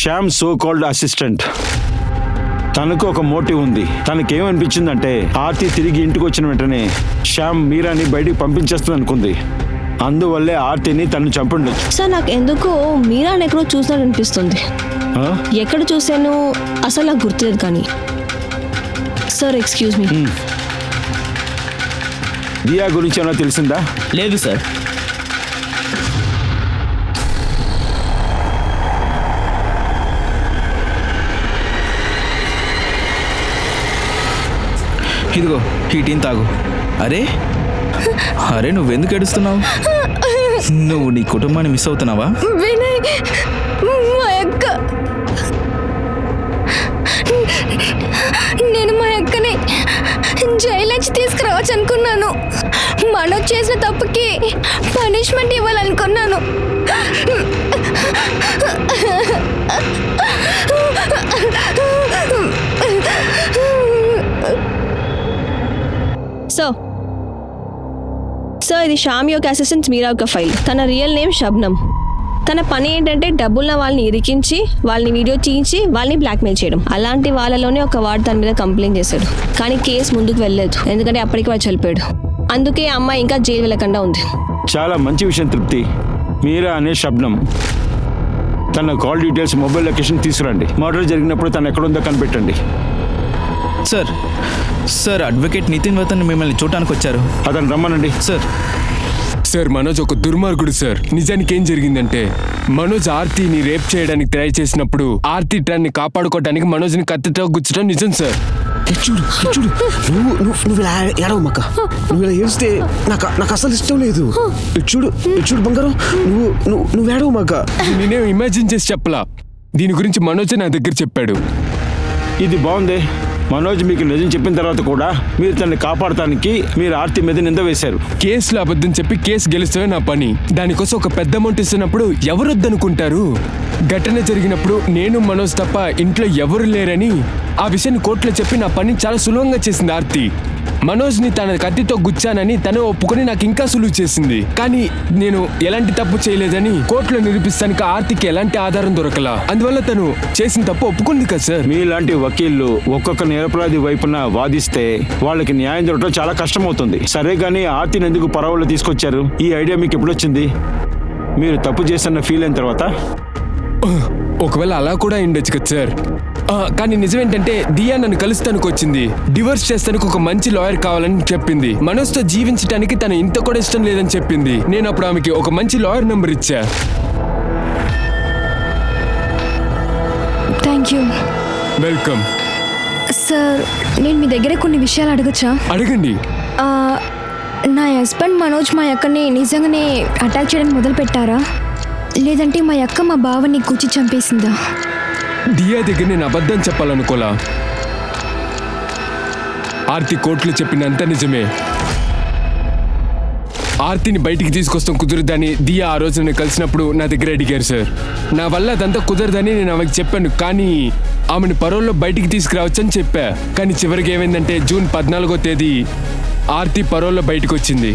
శ్యామ్ సో కాల్డ్ అసిస్టెంట్. తనకు ఒక మోటివ్ ఉంది. తనకేమనిపించిందంటే ఆర్తి తిరిగి ఇంటికి వచ్చిన వెంటనే శ్యామ్ మీరాని బయటికి పంపించేస్తుంది అనుకుంది. అందువల్లే ఆర్తిని తను చంపుండొచ్చు. సార్, నాకు ఎందుకో మీరాని ఎక్కడో చూసినట్టు అనిపిస్తుంది. ఎక్కడ చూశాను అసలు నాకు గుర్తులేదు. కానీ సార్, ఎక్స్క్యూజ్ మీ, దియా గురించి ఏమైనా తెలిసిందా? లేదు సార్. ఇదిగో ఈ టీని తాగు. అరే నువ్వెందుకు ఏడుస్తున్నావు? నువ్వు నీ కుటుంబాన్ని మిస్ అవుతున్నావా? వినయ్, మా అక్క, నేను మా అక్కని జైలు నుంచి తీసుకురావచ్చు అనుకున్నాను. మనోజ్ చేసిన తప్పుకి పనిష్మెంట్ ఇవ్వాలనుకున్నాను. సో ఇది శ్యామ్ యొక్క అసిస్టెంట్ మీరా యొక్క ఫైల్. తన రియల్ నేమ్ షబ్నం. తన పని ఏంటంటే డబ్బున్న వాళ్ళని ఇరికించి, వాళ్ళని వీడియో తీయించి, వాళ్ళని బ్లాక్మెయిల్ చేయడం. అలాంటి వాళ్ళలోనే ఒక వాడు తన మీద కంప్లైంట్ చేశాడు. కానీ కేసు ముందుకు వెళ్ళలేదు, ఎందుకంటే అప్పటికి వాడు చనిపోయాడు. అందుకే అమ్మాయి ఇంకా జైలు వెళ్ళకుండా ఉంది. చాలా మంచి విషయం తృప్తి. మీరా అనే షబ్నం తన కాల్ డీటెయిల్స్, మొబైల్ లొకేషన్ తీసుకురండి. మర్డర్ జరిగినప్పుడు తను ఎక్కడుందో కనిపెట్టండి. సార్, సార్ అడ్వకేట్ నితిన్ వతన్ మిమ్మల్ని చూడటానికి వచ్చారు. అతను రమ్మనండి. సార్ మనోజ్ ఒక దుర్మార్గుడు సార్. నిజానికి ఏం జరిగిందంటే మనోజ్ ఆర్తిని రేప్ చేయడానికి ట్రై చేసినప్పుడు ఆర్తి ట్రాన్ని కాపాడుకోవడానికి మనోజ్ని కత్తితో గుచ్చడం నిజం సార్. చూడు చూడు, నువ్వు ఇలా ఏడవమ్మక్క. నువ్వు ఇలా ఏడిస్తే నాకు అసలు ఇష్టం లేదు. చూడు చూడు బంగారం, నువ్వు ఏడవమ్మక్క. నేనేం ఇమాజిన్ చేసి చెప్పలా. దీని గురించి మనోజ్ నా దగ్గర చెప్పాడు. ఇది బాగుంది. మనోజ్ మీకు నిజం చెప్పిన తర్వాత కూడా మీరు తనని కాపాడటానికి మీరు ఆర్తి మీద నింద వేశారు. కేసులో అబద్ధం చెప్పి కేసు గెలుస్తే నా పని. దానికోసం ఒక పెద్ద అమౌంట్ ఇస్తున్నప్పుడు ఎవరు వద్దనుకుంటారు? ఘటన జరిగినప్పుడు నేను మనోజ్ తప్ప ఇంట్లో ఎవరు లేరని ఆ విషయాన్ని కోర్టులో చెప్పి నా పని చాలా సులభంగా చేసింది ఆర్తి. మనోజ్ని తన కత్తితో గుచ్చానని తను ఒప్పుకొని నాకు ఇంకా సులువు చేసింది. కానీ నేను ఎలాంటి తప్పు చేయలేదని కోర్టులో నిరూపిస్తానికి ఆర్తికి ఎలాంటి ఆధారం దొరకలా. అందువల్ల తను చేసిన తప్పు ఒప్పుకుంది కదా సార్. మీలాంటి వకీళ్ళు ఒక్కొక్క నిరపరాధి వైపున వాదిస్తే వాళ్ళకి న్యాయం దొరకడం చాలా కష్టమవుతుంది. సరే కానీ ఆర్తిని ఎందుకు పరవళ్ళు తీసుకొచ్చారు? ఈ ఐడియా మీకు ఎప్పుడు వచ్చింది? మీరు తప్పు చేస్తున్న ఫీల్ అయిన తర్వాత? ఒకవేళ అలా కూడా ఉండొచ్చు కదా సార్. కానీ నిజమేంటంటే దియా నన్ను కలుస్తానికి వచ్చింది. డివోర్స్ చేస్తానికి ఒక మంచి లాయర్ కావాలని చెప్పింది. మనోజ్తో జీవించడానికి తను ఇంత కూడా ఇష్టం లేదని చెప్పింది. నేను అప్పుడు ఆమెకి ఒక మంచి లాయర్ నెంబర్ ఇచ్చా. Thank you. వెల్కమ్. సార్, నేను మీ దగ్గర కొన్ని విషయాలు అడగచ్చా? అడగండి. నా హస్బెండ్ మనోజ్ మా అక్కని నిజంగానే అటాక్ చేయడానికి మొదలు పెట్టారా, లేదంటే మా అక్క మా బావని కూర్చి చంపేసిందా? దియా దగ్గర నేను అబద్ధం చెప్పాలనుకోలా. ఆర్తి కోర్టులో చెప్పినంత నిజమే. ఆర్తిని బయటికి తీసుకొస్తాం కుదరదని దియా ఆ రోజు నేను కలిసినప్పుడు నా దగ్గర అడిగారు సార్. నా వల్ల అదంతా కుదరదని నేను ఆమెకి చెప్పాను. కానీ ఆమెను పరోల్లో బయటికి తీసుకురావచ్చని చెప్పా. కానీ చివరికి ఏమైందంటే జూన్ 14వ తేదీ ఆర్తి పరోల్లో బయటకు వచ్చింది.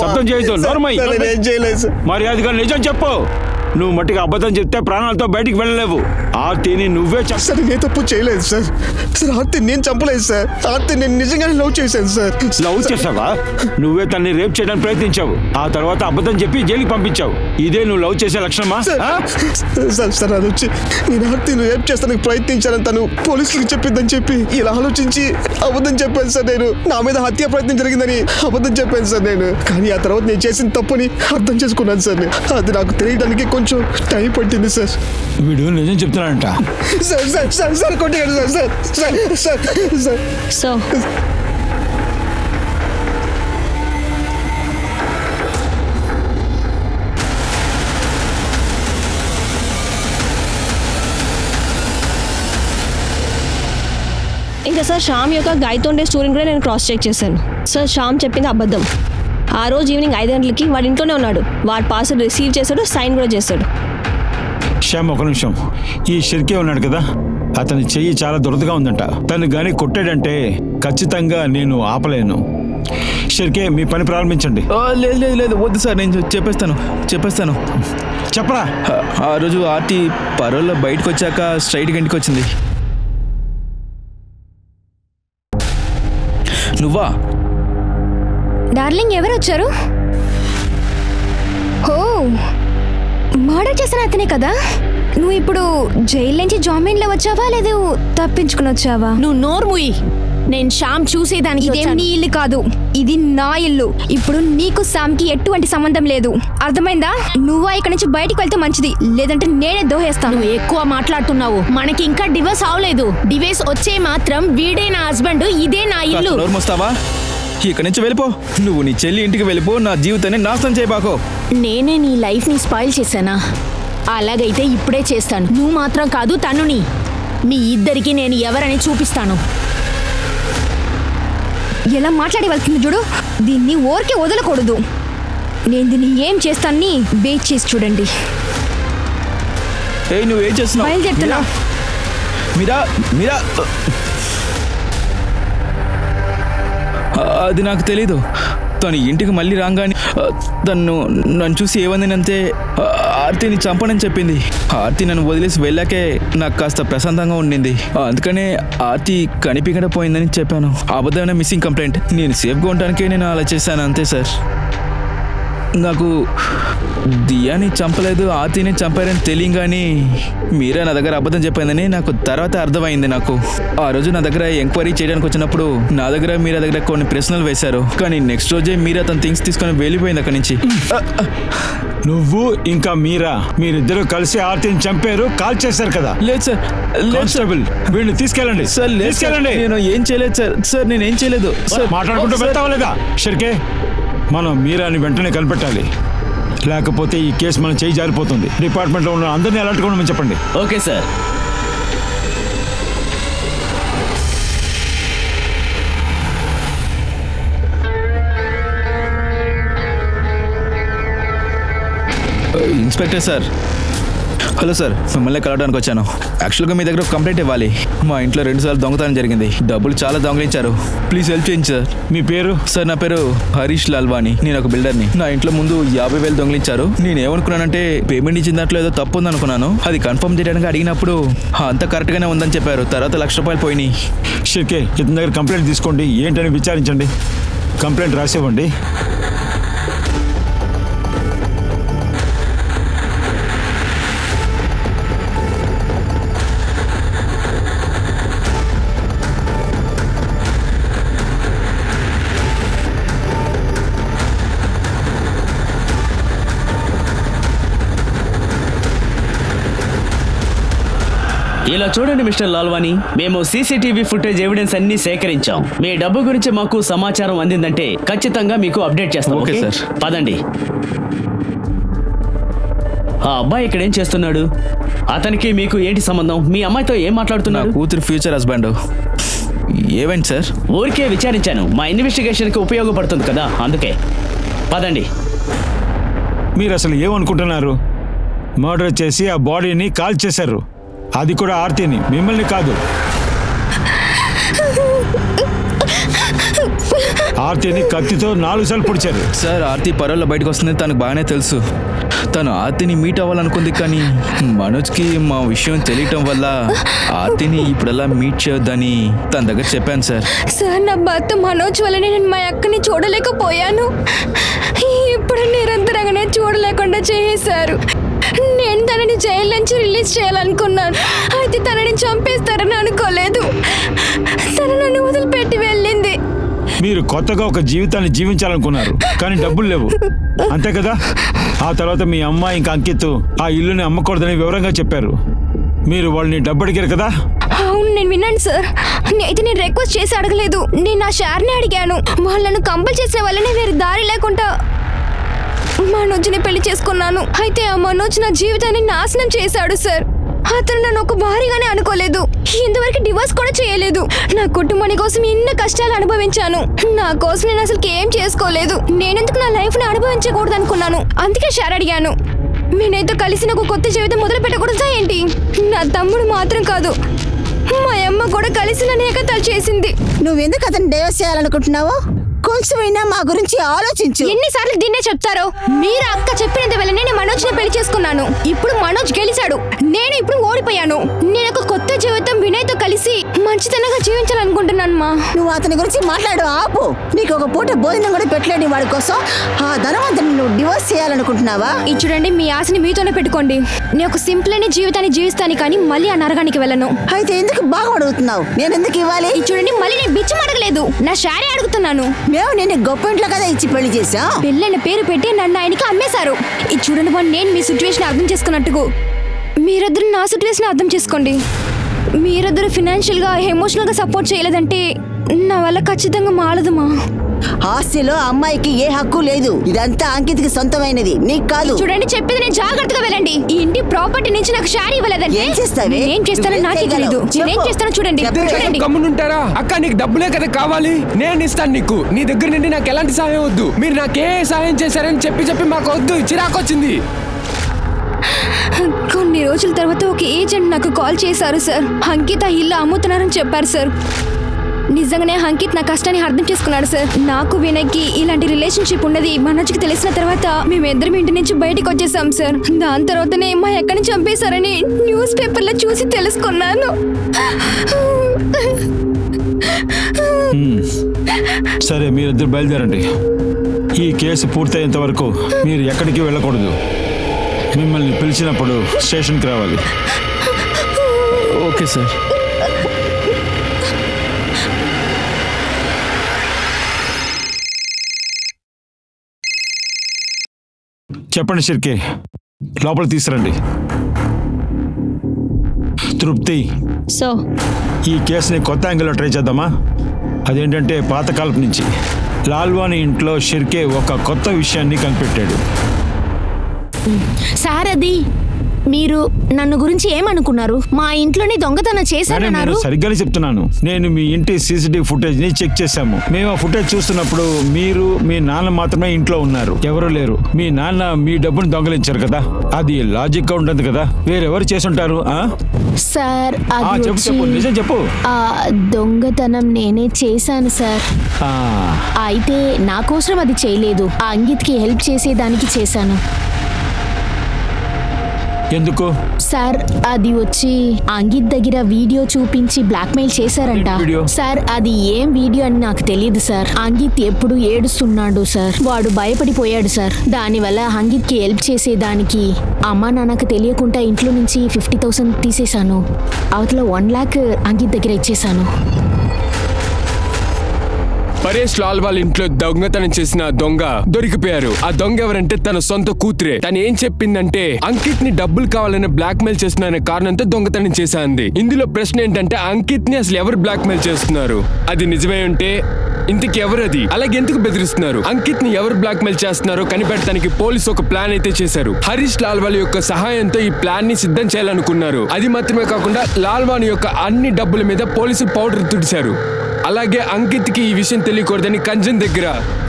శబ్దం చేయొద్దు, మర్యాదగా నిజం చెప్పు. నువ్వు మట్టిగా అబద్ధం చెప్తే ప్రాణాలతో బయటికి వెళ్ళలేవు. ఆర్తిని నువ్వే సార్. నేను తప్పు చేయలేదు సార్. సార్ ఆర్తి నేను చంపలేదు సార్. ఆర్తి నేను నిజంగానే లవ్ చేశాను సార్. లవ్ చేసావా? నువ్వే తన్ని రేప్ చేయడానికి ప్రయత్నించావు. ఆ తర్వాత అబద్ధం చెప్పి జైలుకి పంపించావు. ఇదే నువ్వు లవ్ చేసే లక్షణమా? సార్ అది వచ్చి నేను ఆర్తిని రేప్ చేస్తానికి ప్రయత్నించానని తను పోలీసులకు చెప్పిందని చెప్పి ఇలా ఆలోచించి అబద్ధం చెప్పాను సార్. నేను నా మీద హత్య ప్రయత్నం జరిగిందని అబద్ధం చెప్పాను సార్ నేను. కానీ ఆ తర్వాత నేను చేసిన తప్పుని అర్థం చేసుకున్నాను సార్. అది నాకు తెలియడానికి కొంచెం టైం పట్టింది సార్. వీడు నిజం చెప్తున్నాడంట. సార్ కొట్టాడు సార్. సో ఇంకా సార్ శ్యామ్ యొక్క గాయతోండే స్టోరీని కూడా నేను క్రాస్ చెక్ చేశాను. సార్ శ్యామ్ చెప్పింది అబద్ధం. ఆ రోజు ఈవినింగ్ 5 గంటలకి వాడి ఇంట్లోనే ఉన్నాడు. వాడి పార్సల్ రిసీవ్ చేశాడు, సైన్ కూడా చేశాడు. శ్యామ్, ఒక నిమిషం. ఈ షిర్కే ఉన్నాడు కదా, అతని చెయ్యి చాలా దురదగా ఉందంట. తను గానీ కొట్టాడంటే ఖచ్చితంగా నేను ఆపలేను. షిర్కే, మీ పని ప్రారంభించండి. లేదు లేదు వద్దు సార్, నేను చెప్పేస్తాను. చెప్పరా? ఆ రోజు ఆర్తి పరోల్లో బయటకు వచ్చాక స్ట్రైట్గా ఇంటికి వచ్చింది. నువ్వా? డార్లింగ్, ఎవరు వచ్చారు? ఓ, మర్డర్ చేసిన అతనే కదా. నువ్వు ఇప్పుడు జైలు నుంచి జామీన్లో వచ్చావా లేదు తప్పించుకుని వచ్చావా? నువ్వు నోరు ముయ్యి. నేను శ్యామ్ చూసేదానికి ఇదేం వచ్చాను. నీ ఇల్లు కాదు, ఇది నా ఇల్లు. ఇప్పుడు నీకు శామ్కి ఎటువంటి సంబంధం లేదు, అర్థమైందా? నువ్వా ఇక్కడ నుంచి బయటికి వెళ్తే మంచిది, లేదంటే నేనే దోహేస్తాను. నువ్వు ఎక్కువ మాట్లాడుతున్నావు. మనకి ఇంకా డివోర్స్ అవలేదు. డివోర్స్ వచ్చే మాత్రం వీడే నా హస్బెండ్, ఇదే నా ఇల్లు. నోరు మూస్తావా? ఇక్కడి నుంచి వెళ్ళిపో. నువ్వు నీ చెల్లి ఇంటికి వెళ్ళిపో. నా జీవితాన్ని నాశనం చేయబాకో. నేనే నీ లైఫ్ ని స్పాయిల్ చేశానా? అలాగైతే ఇప్పుడే చేస్తాను. నువ్వు మాత్రం కాదు, తనుని. మీ ఇద్దరికి నేను ఎవరని చూపిస్తాను. ఎలా మాట్లాడి వెళ్తుంది చూడు. దీన్ని ఊరికే వదలకూడదు. నేను దీన్ని ఏం చేస్తానని వెయిట్ చేసి చూడండి. ఏయ్, నువ్వు ఏం చేస్తున్నావు? బయలుదేరుతున్నా. మీరా మీరా అది నాకు తెలీదు. తను ఇంటికి మళ్ళీ రాగానే తను నన్ను చూసి ఏమందినంతే ఆర్తిని చంపనని చెప్పింది. ఆర్తి నన్ను వదిలేసి వెళ్ళాకే నాకు కాస్త ప్రశాంతంగా ఉండింది. అందుకనే ఆర్తి కనిపించకుండా పోయిందని చెప్పాను. అబద్ధమైన మిస్సింగ్ కంప్లైంట్. నేను సేఫ్గా ఉండటానికే నేను అలా చేశాను, అంతే సార్. నాకు దియాని చంపలేదు, ఆర్తిని చంపారని తెలియగాని మీరే నా దగ్గర అబద్ధం చెప్పిందని నాకు తర్వాత అర్థమైంది. నాకు ఆ రోజు నా దగ్గర ఎంక్వైరీ చేయడానికి వచ్చినప్పుడు నా దగ్గర మీరా దగ్గర కొన్ని ప్రశ్నలు వేశారు. కానీ నెక్స్ట్ రోజే మీరా తన థింగ్స్ తీసుకొని వెళ్ళిపోయింది అక్కడి నుంచి. నువ్వు ఇంకా మీరా మీరిద్దరూ కలిసి ఆర్తిని చంపారు, కాల్ చేశారు కదా? లేదు సార్. కానిస్టేబుల్, వీడిని తీసుకెళ్ళండి సార్. తీసుకెళ్ళండి. నేను ఏం చేయలేదు సార్. సార్ నేనేం చేయలేదు సార్. మాట్లాడుకుంటూ వెళ్తావా లేదా? షర్కే, మనం మీరాని వెంటనే కనిపెట్టాలి, లేకపోతే ఈ కేసు మనం చేయి జారిపోతుంది. డిపార్ట్మెంట్లో ఉన్న అందరినీ అలర్ట్గా ఉండమని చెప్పండి. Okay sir. Inspector sir. Hello sir, మిమ్మల్ని కలవడానికి వచ్చాను. యాక్చువల్గా మీ దగ్గర కంప్లైంట్ ఇవ్వాలి. మా ఇంట్లో 2 సార్లు దొంగతనం జరిగింది. డబ్బులు చాలా దొంగలించారు. ప్లీజ్ హెల్ప్ చేయండి సార్. మీ పేరు? సార్ నా పేరు హరీష్ లాల్వాణి. నేను ఒక బిల్డర్ని. నా ఇంట్లో ముందు 50,000 దొంగలించారు. నేను ఏమనుకున్నానంటే పేమెంట్ ఇచ్చిన దాంట్లో ఏదో తప్పు ఉందనుకున్నాను. అది కన్ఫర్మ్ చేయడానికి అడిగినప్పుడు అంతా కరెక్ట్గానే ఉందని చెప్పారు. తర్వాత ₹1,00,000 పోయినాయి. షర్కే, ఇతని దగ్గర కంప్లైంట్ తీసుకోండి, ఏంటని విచారించండి. కంప్లైంట్ రాసివ్వండి. ఇలా చూడండి మిస్టర్ లాల్వాణి, మేము సీసీటీవీ ఫుటేజ్ ఎవిడెన్స్ అన్ని సేకరించాం. మీ డబ్బు గురించి మాకు సమాచారం అందిందంటే ఖచ్చితంగా మీకు అప్డేట్ చేస్తాం. Okay okay sir. పదండి. ఆ అబ్బాయి ఇక్కడ ఏం చేస్తున్నాడు? అతనికి మీకు ఏంటి సంబంధం? మీ అమ్మాయితో ఏం నా మాట్లాడుతున్నారు? కూతురు ఫ్యూచర్ హస్బెండ్. ఏమైంది సార్? ఊరికే విచారించాను, మా ఇన్వెస్టిగేషన్కి ఉపయోగపడుతుంది కదా, అందుకే. పదండి. మీరు అసలు ఏమనుకుంటున్నారు? మర్డర్ చేసి ఆ బాడీని కాల్ చేశారు, అది కూడా ఆర్తిని, మిమ్మల్ని కాదు. ఆర్తిని కత్తితో 4 సార్లు పొడిచారు. సార్, ఆర్తి పరోల్లో బయటకు వస్తుందని తనకు బాగానే తెలుసు. తను ఆర్తిని మీట్ అవ్వాలనుకుంది, కానీ మనోజ్కి మా విషయం తెలియటం వల్ల ఆర్తిని ఇప్పుడలా మీట్ చేయొద్దని తన దగ్గర చెప్పాను సార్. సార్, నా భర్త మనోజ్ వల్లనే నేను మా అక్కని చూడలేకపోయాను. ఇప్పుడు నిరంతరంగానే చూడలేకుండా చేశారు. నేను తనని జైలు నుంచి రిలీజ్ చేయాలనుకున్నాను, అయితే తనని చంపేస్తారని అనుకోలేదు. తను నన్ను వదిలిపెట్టి వెళ్ళింది. మీరు కొత్తగా ఒక జీవితాన్ని జీవించాలనుకున్నారు, కానీ డబ్బులు లేవు, అంతే కదా? ఆ తర్వాత మీ అమ్మ ఇంకా అంకిత్ ఆ ఇల్లుని అమ్మకూడదని వివరంగా చెప్పారు. మీరు వాళ్ళని డబ్బు అడిగారు కదా? అవును, నేను విన్నాను సార్. అయితే నేను రిక్వెస్ట్ చేసి అడగలేదు, నేను నా షేర్ని అడిగాను. వాళ్ళను కంపల్ చేసే వల్లనే వేరే దారి లేకుండా మనోజ్ని పెళ్లి చేసుకున్నాను. అయితే ఆ మనోజ్ నా జీవితాన్ని నాశనం చేశాడు సార్. అతను నన్ను ఒక భారీగానే అనుకోలేదు, ఇంతవరకు డివోర్స్ కూడా చేయలేదు. నా కుటుంబాని కోసం ఎన్నో కష్టాలు అనుభవించాను. నా కోసం నేను అసలు ఏం చేసుకోలేదు. నేనెందుకు నా లైఫ్ని అనుభవించకూడదు అనుకున్నాను, అందుకే షేర్ అడిగాను. నేనైతే కలిసి నాకు కొత్త జీవితం మొదలు పెట్టకూడదా ఏంటి? నా తమ్ముడు మాత్రం కాదు, మా అమ్మ కూడా కలిసి నన్ను ఏకతాలు చేసింది. నువ్వెందుకు అతను డైవర్స్ చేయాలనుకుంటున్నావు? కొంచెమైనా మా గురించి ఆలోచించు. ఎన్నిసార్లు దీన్నే చెప్తారో? మీరు అక్క చెప్పినంత వల్ల నేను మనోజ్ని పెళ్లి చేసుకున్నాను. ఇప్పుడు మనోజ్ గెలిచాడు, నేను ఇప్పుడు ఓడిపోయాను. నేను ఒక కొత్త జీవితం వినయ్తో కలిసి మన మంచితనంగా జీవించాలనుకుంటున్నాను మా. నువ్వు అతని గురించి మాట్లాడు ఆపు. నీకు ఒక పూట భోజనం కూడా పెట్టలేని వాడి కోసం ఆ ధనవంతుని నువ్వు డివోర్స్ చేయాలనుకుంటున్నావా? ఇది చూడండి, మీ ఆశని మీతోనే పెట్టుకోండి. నేను ఒక సింపుల్ అయిన జీవితాన్ని జీవిస్తాను కానీ మళ్ళీ ఆ నరకానికి వెళ్ళను. అయితే ఎందుకు బాగా అడుగుతున్నావు? నేను ఎందుకు ఇవ్వాలి? ఇది చూడండి, మళ్ళీ నేను బిచ్చం అడగలేదు, నా శారీ అడుగుతున్నాను. మేము నేను గొప్ప ఇంట్లో కదా ఇచ్చి పెళ్లి చేశాం. పెళ్ళైన పేరు పెట్టి నన్ను ఆయనకి అమ్మేశారు. ఇది చూడండి బాబు, నేను మీ సిచ్యువేషన్ అర్థం చేసుకున్నట్టుగా మీరిద్దరు నా సిచ్యువేషన్ అర్థం చేసుకోండి. మీరిద్దరు ఫినాన్షియల్గా ఎమోషనల్గా సపోర్ట్ చేయలేదంటే నా వల్ల ఖచ్చితంగా మారదుమా. ఆస్తిలో అమ్మాయికి ఏ హక్కు లేదు. ఇదంతా అంకిత్కి సొంతమైనది, నీకు కాదు. చూడండి, చెప్పేది నేను జాగ్రత్తగా వెళ్ళండి. ఈ ఇంటి ప్రాపర్టీ నుంచి నాకు శారీ ఇవ్వలేదంటే ఏం చేస్తావే? ఏం చేస్తానో నాకే తెలియదు. నేనేం చేస్తానో చూడండి. చూడండి, గమ్మునుంటారా? అక్క నీకు డబ్బులే కదా కావాలి, నేను ఇస్తాను నీకు. నీ దగ్గర నుండి నాకు ఎలాంటి సహాయం వద్దు. మీరు నాకే సహాయం చేశారని చెప్పి మాకు వద్దు, చిరాకొచ్చింది. కొన్ని రోజుల తర్వాత ఒక ఏజెంట్ నాకు కాల్ చేశారు సార్. అంకిత ఇల్లు అమ్ముతున్నారని చెప్పారు సార్. నిజంగానే అంకిత్ నా కష్టాన్ని అర్థం చేసుకున్నాడు సార్. నాకు వినయ్కి ఇలాంటి రిలేషన్షిప్ ఉన్నది మనోజ్కి తెలిసిన తర్వాత మేమిద్దరం ఇంటి నుంచి బయటకు వచ్చేసాం సార్. దాని తర్వాతనే మా ఎక్కడిని చంపేశారని న్యూస్ పేపర్లో చూసి తెలుసుకున్నాను. సరే, మీరిద్దరు బయలుదేరండి. ఈ కేసు పూర్తయ్యేంత వరకు మీరు ఎక్కడికి వెళ్ళకూడదు. మిమ్మల్ని పిలిచినప్పుడు స్టేషన్కి రావాలి. Okay sir. చెప్పండి షిర్కే, లోపల తీసుకురండి. తృప్తి, సో ఈ కేసుని కొత్త యాంగిల్లో ట్రై చేద్దామా? అదేంటంటే పాతకాలపు నుంచి లాల్వాని ఇంట్లో షిర్కే ఒక కొత్త విషయాన్ని కనిపెట్టాడు. సార్, అది మీరు నన్ను గురించి ఏమనుకున్నారు? మా ఇంట్లోని దొంగతనం చేశారన్నారు. సరిగ్గానే చెప్తున్నాను. నేను మీ ఇంటి సీసీటీవీ ఫుటేజ్ ని చెక్ చేశాము. మేము ఆ ఫుటేజ్ చూస్తున్నప్పుడు మీరు మీ నాన్న మాత్రమే ఇంట్లో ఉన్నారు, ఎవరు లేరు. మీ నాన్న మీ డబ్బును దొంగలించారు కదా, అది లాజిక్ గా ఉంటుంది కదా. వేరెవరు చేసుంటారు? సార్, అది చెప్పు, నిజం చెప్పు. దొంగతనం నేనే చేశాను సార్. అయితే నా కోసం అది చేయలేదు, ఆ అంకిత్కి హెల్ప్ చేసేదానికి చేశాను. ఎందుకు సార్? అది వచ్చి అంకిత్ దగ్గర వీడియో చూపించి బ్లాక్మెయిల్ చేశారంట సార్. అది ఏం వీడియో అని నాకు తెలియదు సార్. అంకిత్ ఎప్పుడు ఏడుస్తున్నాడు సార్, వాడు భయపడిపోయాడు సార్. దానివల్ల అంకిత్ కి హెల్ప్ చేసేదానికి అమ్మా నాన్నకు తెలియకుండా ఇంట్లో నుంచి 50,000 తీసేశాను. అవతల 1 lakh అంకిత్ దగ్గర ఇచ్చేశాను. పరేష్ లాల్ వాళ్ళ ఇంట్లో దొంగతనం చేసిన దొంగ దొరికిపోయారు. ఆ దొంగ ఎవరంటే తన సొంత కూతురే. తను ఏం చెప్పిందంటే అంకిత్ ని డబ్బులు కావాలని బ్లాక్ మెయిల్ చేస్తున్నారనే కారణంతో దొంగతనం చేశాంది. ఇందులో ప్రశ్న ఏంటంటే అంకిత్ ని అసలు ఎవరు బ్లాక్ మెయిల్ చేస్తున్నారు? అది నిజమే ఉంటే ఇంతకి ఎవరది? అలాగే ఎందుకు బెదిరిస్తున్నారు? అంకిత్ ని ఎవరు బ్లాక్ మెయిల్ చేస్తున్నారో కనిపెట్టడానికి పోలీసు ఒక ప్లాన్ అయితే చేశారు. హరీష్ లాల్వాల్ యొక్క సహాయంతో ఈ ప్లాన్ ని సిద్ధం చేయాలనుకున్నారు. అది మాత్రమే కాకుండా లాల్వాన్ యొక్క అన్ని డబ్బుల మీద పోలీసు పౌడర్ తుడిచారు. అలాగే అంకిత్ కి ఈ విషయం తెలియకూడదని కంజన్ దగ్గర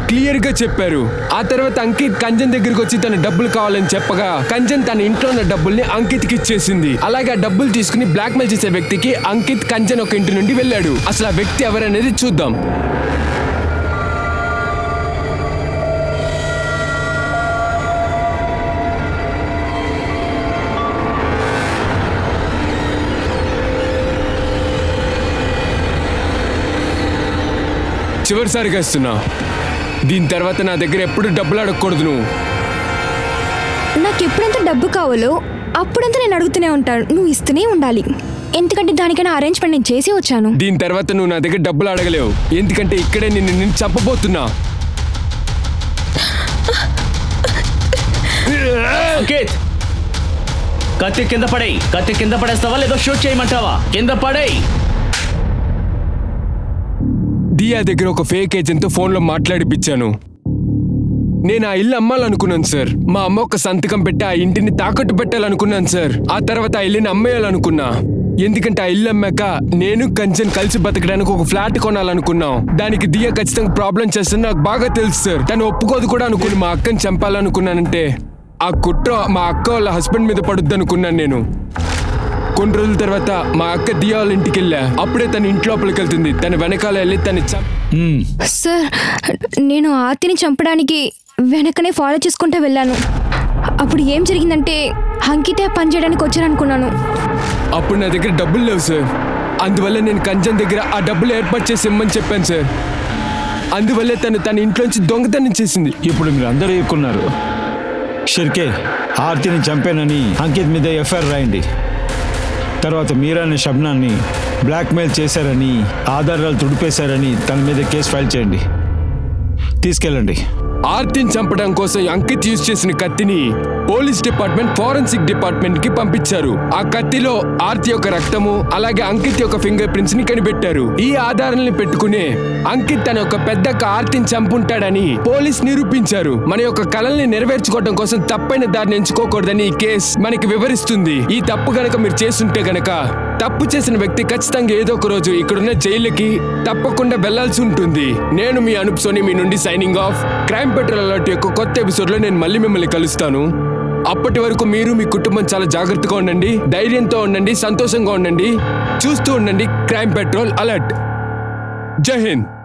క్లియర్ గా చెప్పారు. ఆ తర్వాత అంకిత్ కంజన్ దగ్గరకు వచ్చి తన డబ్బులు కావాలని చెప్పగా కంజన్ తన ఇంట్లో ఉన్న డబ్బుల్ని అంకిత్ కి ఇచ్చేసింది. అలాగే ఆ డబ్బులు తీసుకుని బ్లాక్ మెయిల్ చేసే వ్యక్తికి అంకిత్ కంజన్ ఒక ఇంటి నుండి వెళ్ళాడు. అసలు ఆ వ్యక్తి ఎవరనేది చూద్దాం. చివరిసారిగా ఇస్తున్నా, దీని తర్వాత నా దగ్గర ఎప్పుడు డబ్బులు అడగకూడదు. నువ్వు నాకు ఎప్పుడెంత డబ్బు కావాలో అప్పుడంతా నేను అడుగుతూనే ఉంటాను. నువ్వు ఇస్తూనే ఉండాలి, ఎందుకంటే దానికైనా అరేంజ్మెంట్ నేను చేసి వచ్చాను. దీని తర్వాత నువ్వు నా దగ్గర డబ్బులు అడగలేవు, ఎందుకంటే ఇక్కడే నిన్ను చంపబోతున్నా. అంకిత్, కత్తి కింద పడేయ్. కత్తి కింద పడేస్తావా లేదో షూట్ చేయమంటావా? కింద పడేయ్. దియా దగ్గర ఒక ఫేక్ ఏజెంట్ తో ఫోన్ లో మాట్లాడిపించాను. నేను ఆ ఇల్లు అమ్మాలనుకున్నాను సార్. మా అమ్మ ఒక సంతకం పెట్టి ఆ ఇంటిని తాకట్టు పెట్టాలనుకున్నాను సార్. ఆ తర్వాత ఆ ఇల్లుని అమ్మేయాలనుకున్నా, ఎందుకంటే ఆ ఇల్లు అమ్మాక నేను కంచన్ కలిసి బతకడానికి ఒక ఫ్లాట్ కొనాలనుకున్నాం. దానికి దియా ఖచ్చితంగా ప్రాబ్లం చేస్తుంది నాకు బాగా తెలుసు సార్. తను ఒప్పుకోదు కూడా అనుకుని మా అక్కని చంపాలనుకున్నానంటే ఆ కుట్ర మా అక్క వాళ్ళ హస్బెండ్ మీద పడుద్ది అనుకున్నాను నేను. కొన్ని రోజుల తర్వాత మా అక్క దియా వాళ్ళ ఇంటికి వెళ్ళా. అప్పుడే తన ఇంట్లోపలికి వెళ్తుంది. తన వెనకాల వెళ్ళి తను సార్, నేను ఆర్తిని చంపడానికి వెనకనే ఫాలో చేసుకుంటూ వెళ్ళాను. అప్పుడు ఏం జరిగిందంటే అంకితే పని చేయడానికి వచ్చారనుకున్నాను. అప్పుడు నా దగ్గర డబ్బులు లేవు సార్. అందువల్ల నేను కంచన్ దగ్గర ఆ డబ్బులు ఏర్పాటు చేసి ఇమ్మని చెప్పాను సార్. అందువల్లే తన ఇంట్లోంచి దొంగతనం చేసింది. ఇప్పుడు మీరు అందరూ ఎక్కున్నారు. షిర్కే ఆర్తిని చంపానని అంకిత్ మీద ఎఫ్ఐఆర్ రాయండి. తర్వాత మీరాని షబ్నాన్ని బ్లాక్మెయిల్ చేశారని, ఆధారాలు తుడిపేశారని తన మీద కేసు ఫైల్ చేయండి. తీసుకెళ్ళండి. ఆర్తిని చంపడం కోసం అంకిత్ యూజ్ చేసిన కత్తిని పోలీస్ డిపార్ట్మెంట్ ఫోరెన్సిక్ డిపార్ట్మెంట్ కి పంపించారు. ఆ కత్తిలో ఆర్తి యొక్క రక్తము అలాగే అంకిత్ యొక్క ఫింగర్ ప్రింట్స్ ని కనిపెట్టారు. ఈ ఆధారాలను పెట్టుకునే అంకిత్ తన యొక్క పెద్దక్క ఆర్తిని చంపుంటాడని పోలీస్ నిరూపించారు. మన యొక్క కలల్ని నెరవేర్చుకోవడం కోసం తప్పైన దారిని ఎంచుకోకూడదని ఈ కేసు మనకి వివరిస్తుంది. ఈ తప్పు గనక మీరు చేస్తుంటే గనక తప్పు చేసిన వ్యక్తి ఖచ్చితంగా ఏదో ఒక రోజు ఇక్కడున్న జైలుకి తప్పకుండా వెళ్లాల్సి ఉంటుంది. నేను మీ అనూప్ సోని మీ నుండి signing off. Crime petrol alert యొక్క కొత్త ఎపిసోడ్ లో నేను మళ్ళీ మిమ్మల్ని కలుస్తాను. అప్పటి వరకు మీరు మీ కుటుంబం చాలా జాగ్రత్తగా ఉండండి, ధైర్యంతో ఉండండి, సంతోషంగా ఉండండి, చూస్తూ ఉండండి క్రైమ్ పెట్రోల్ అలర్ట్. జై హింద్.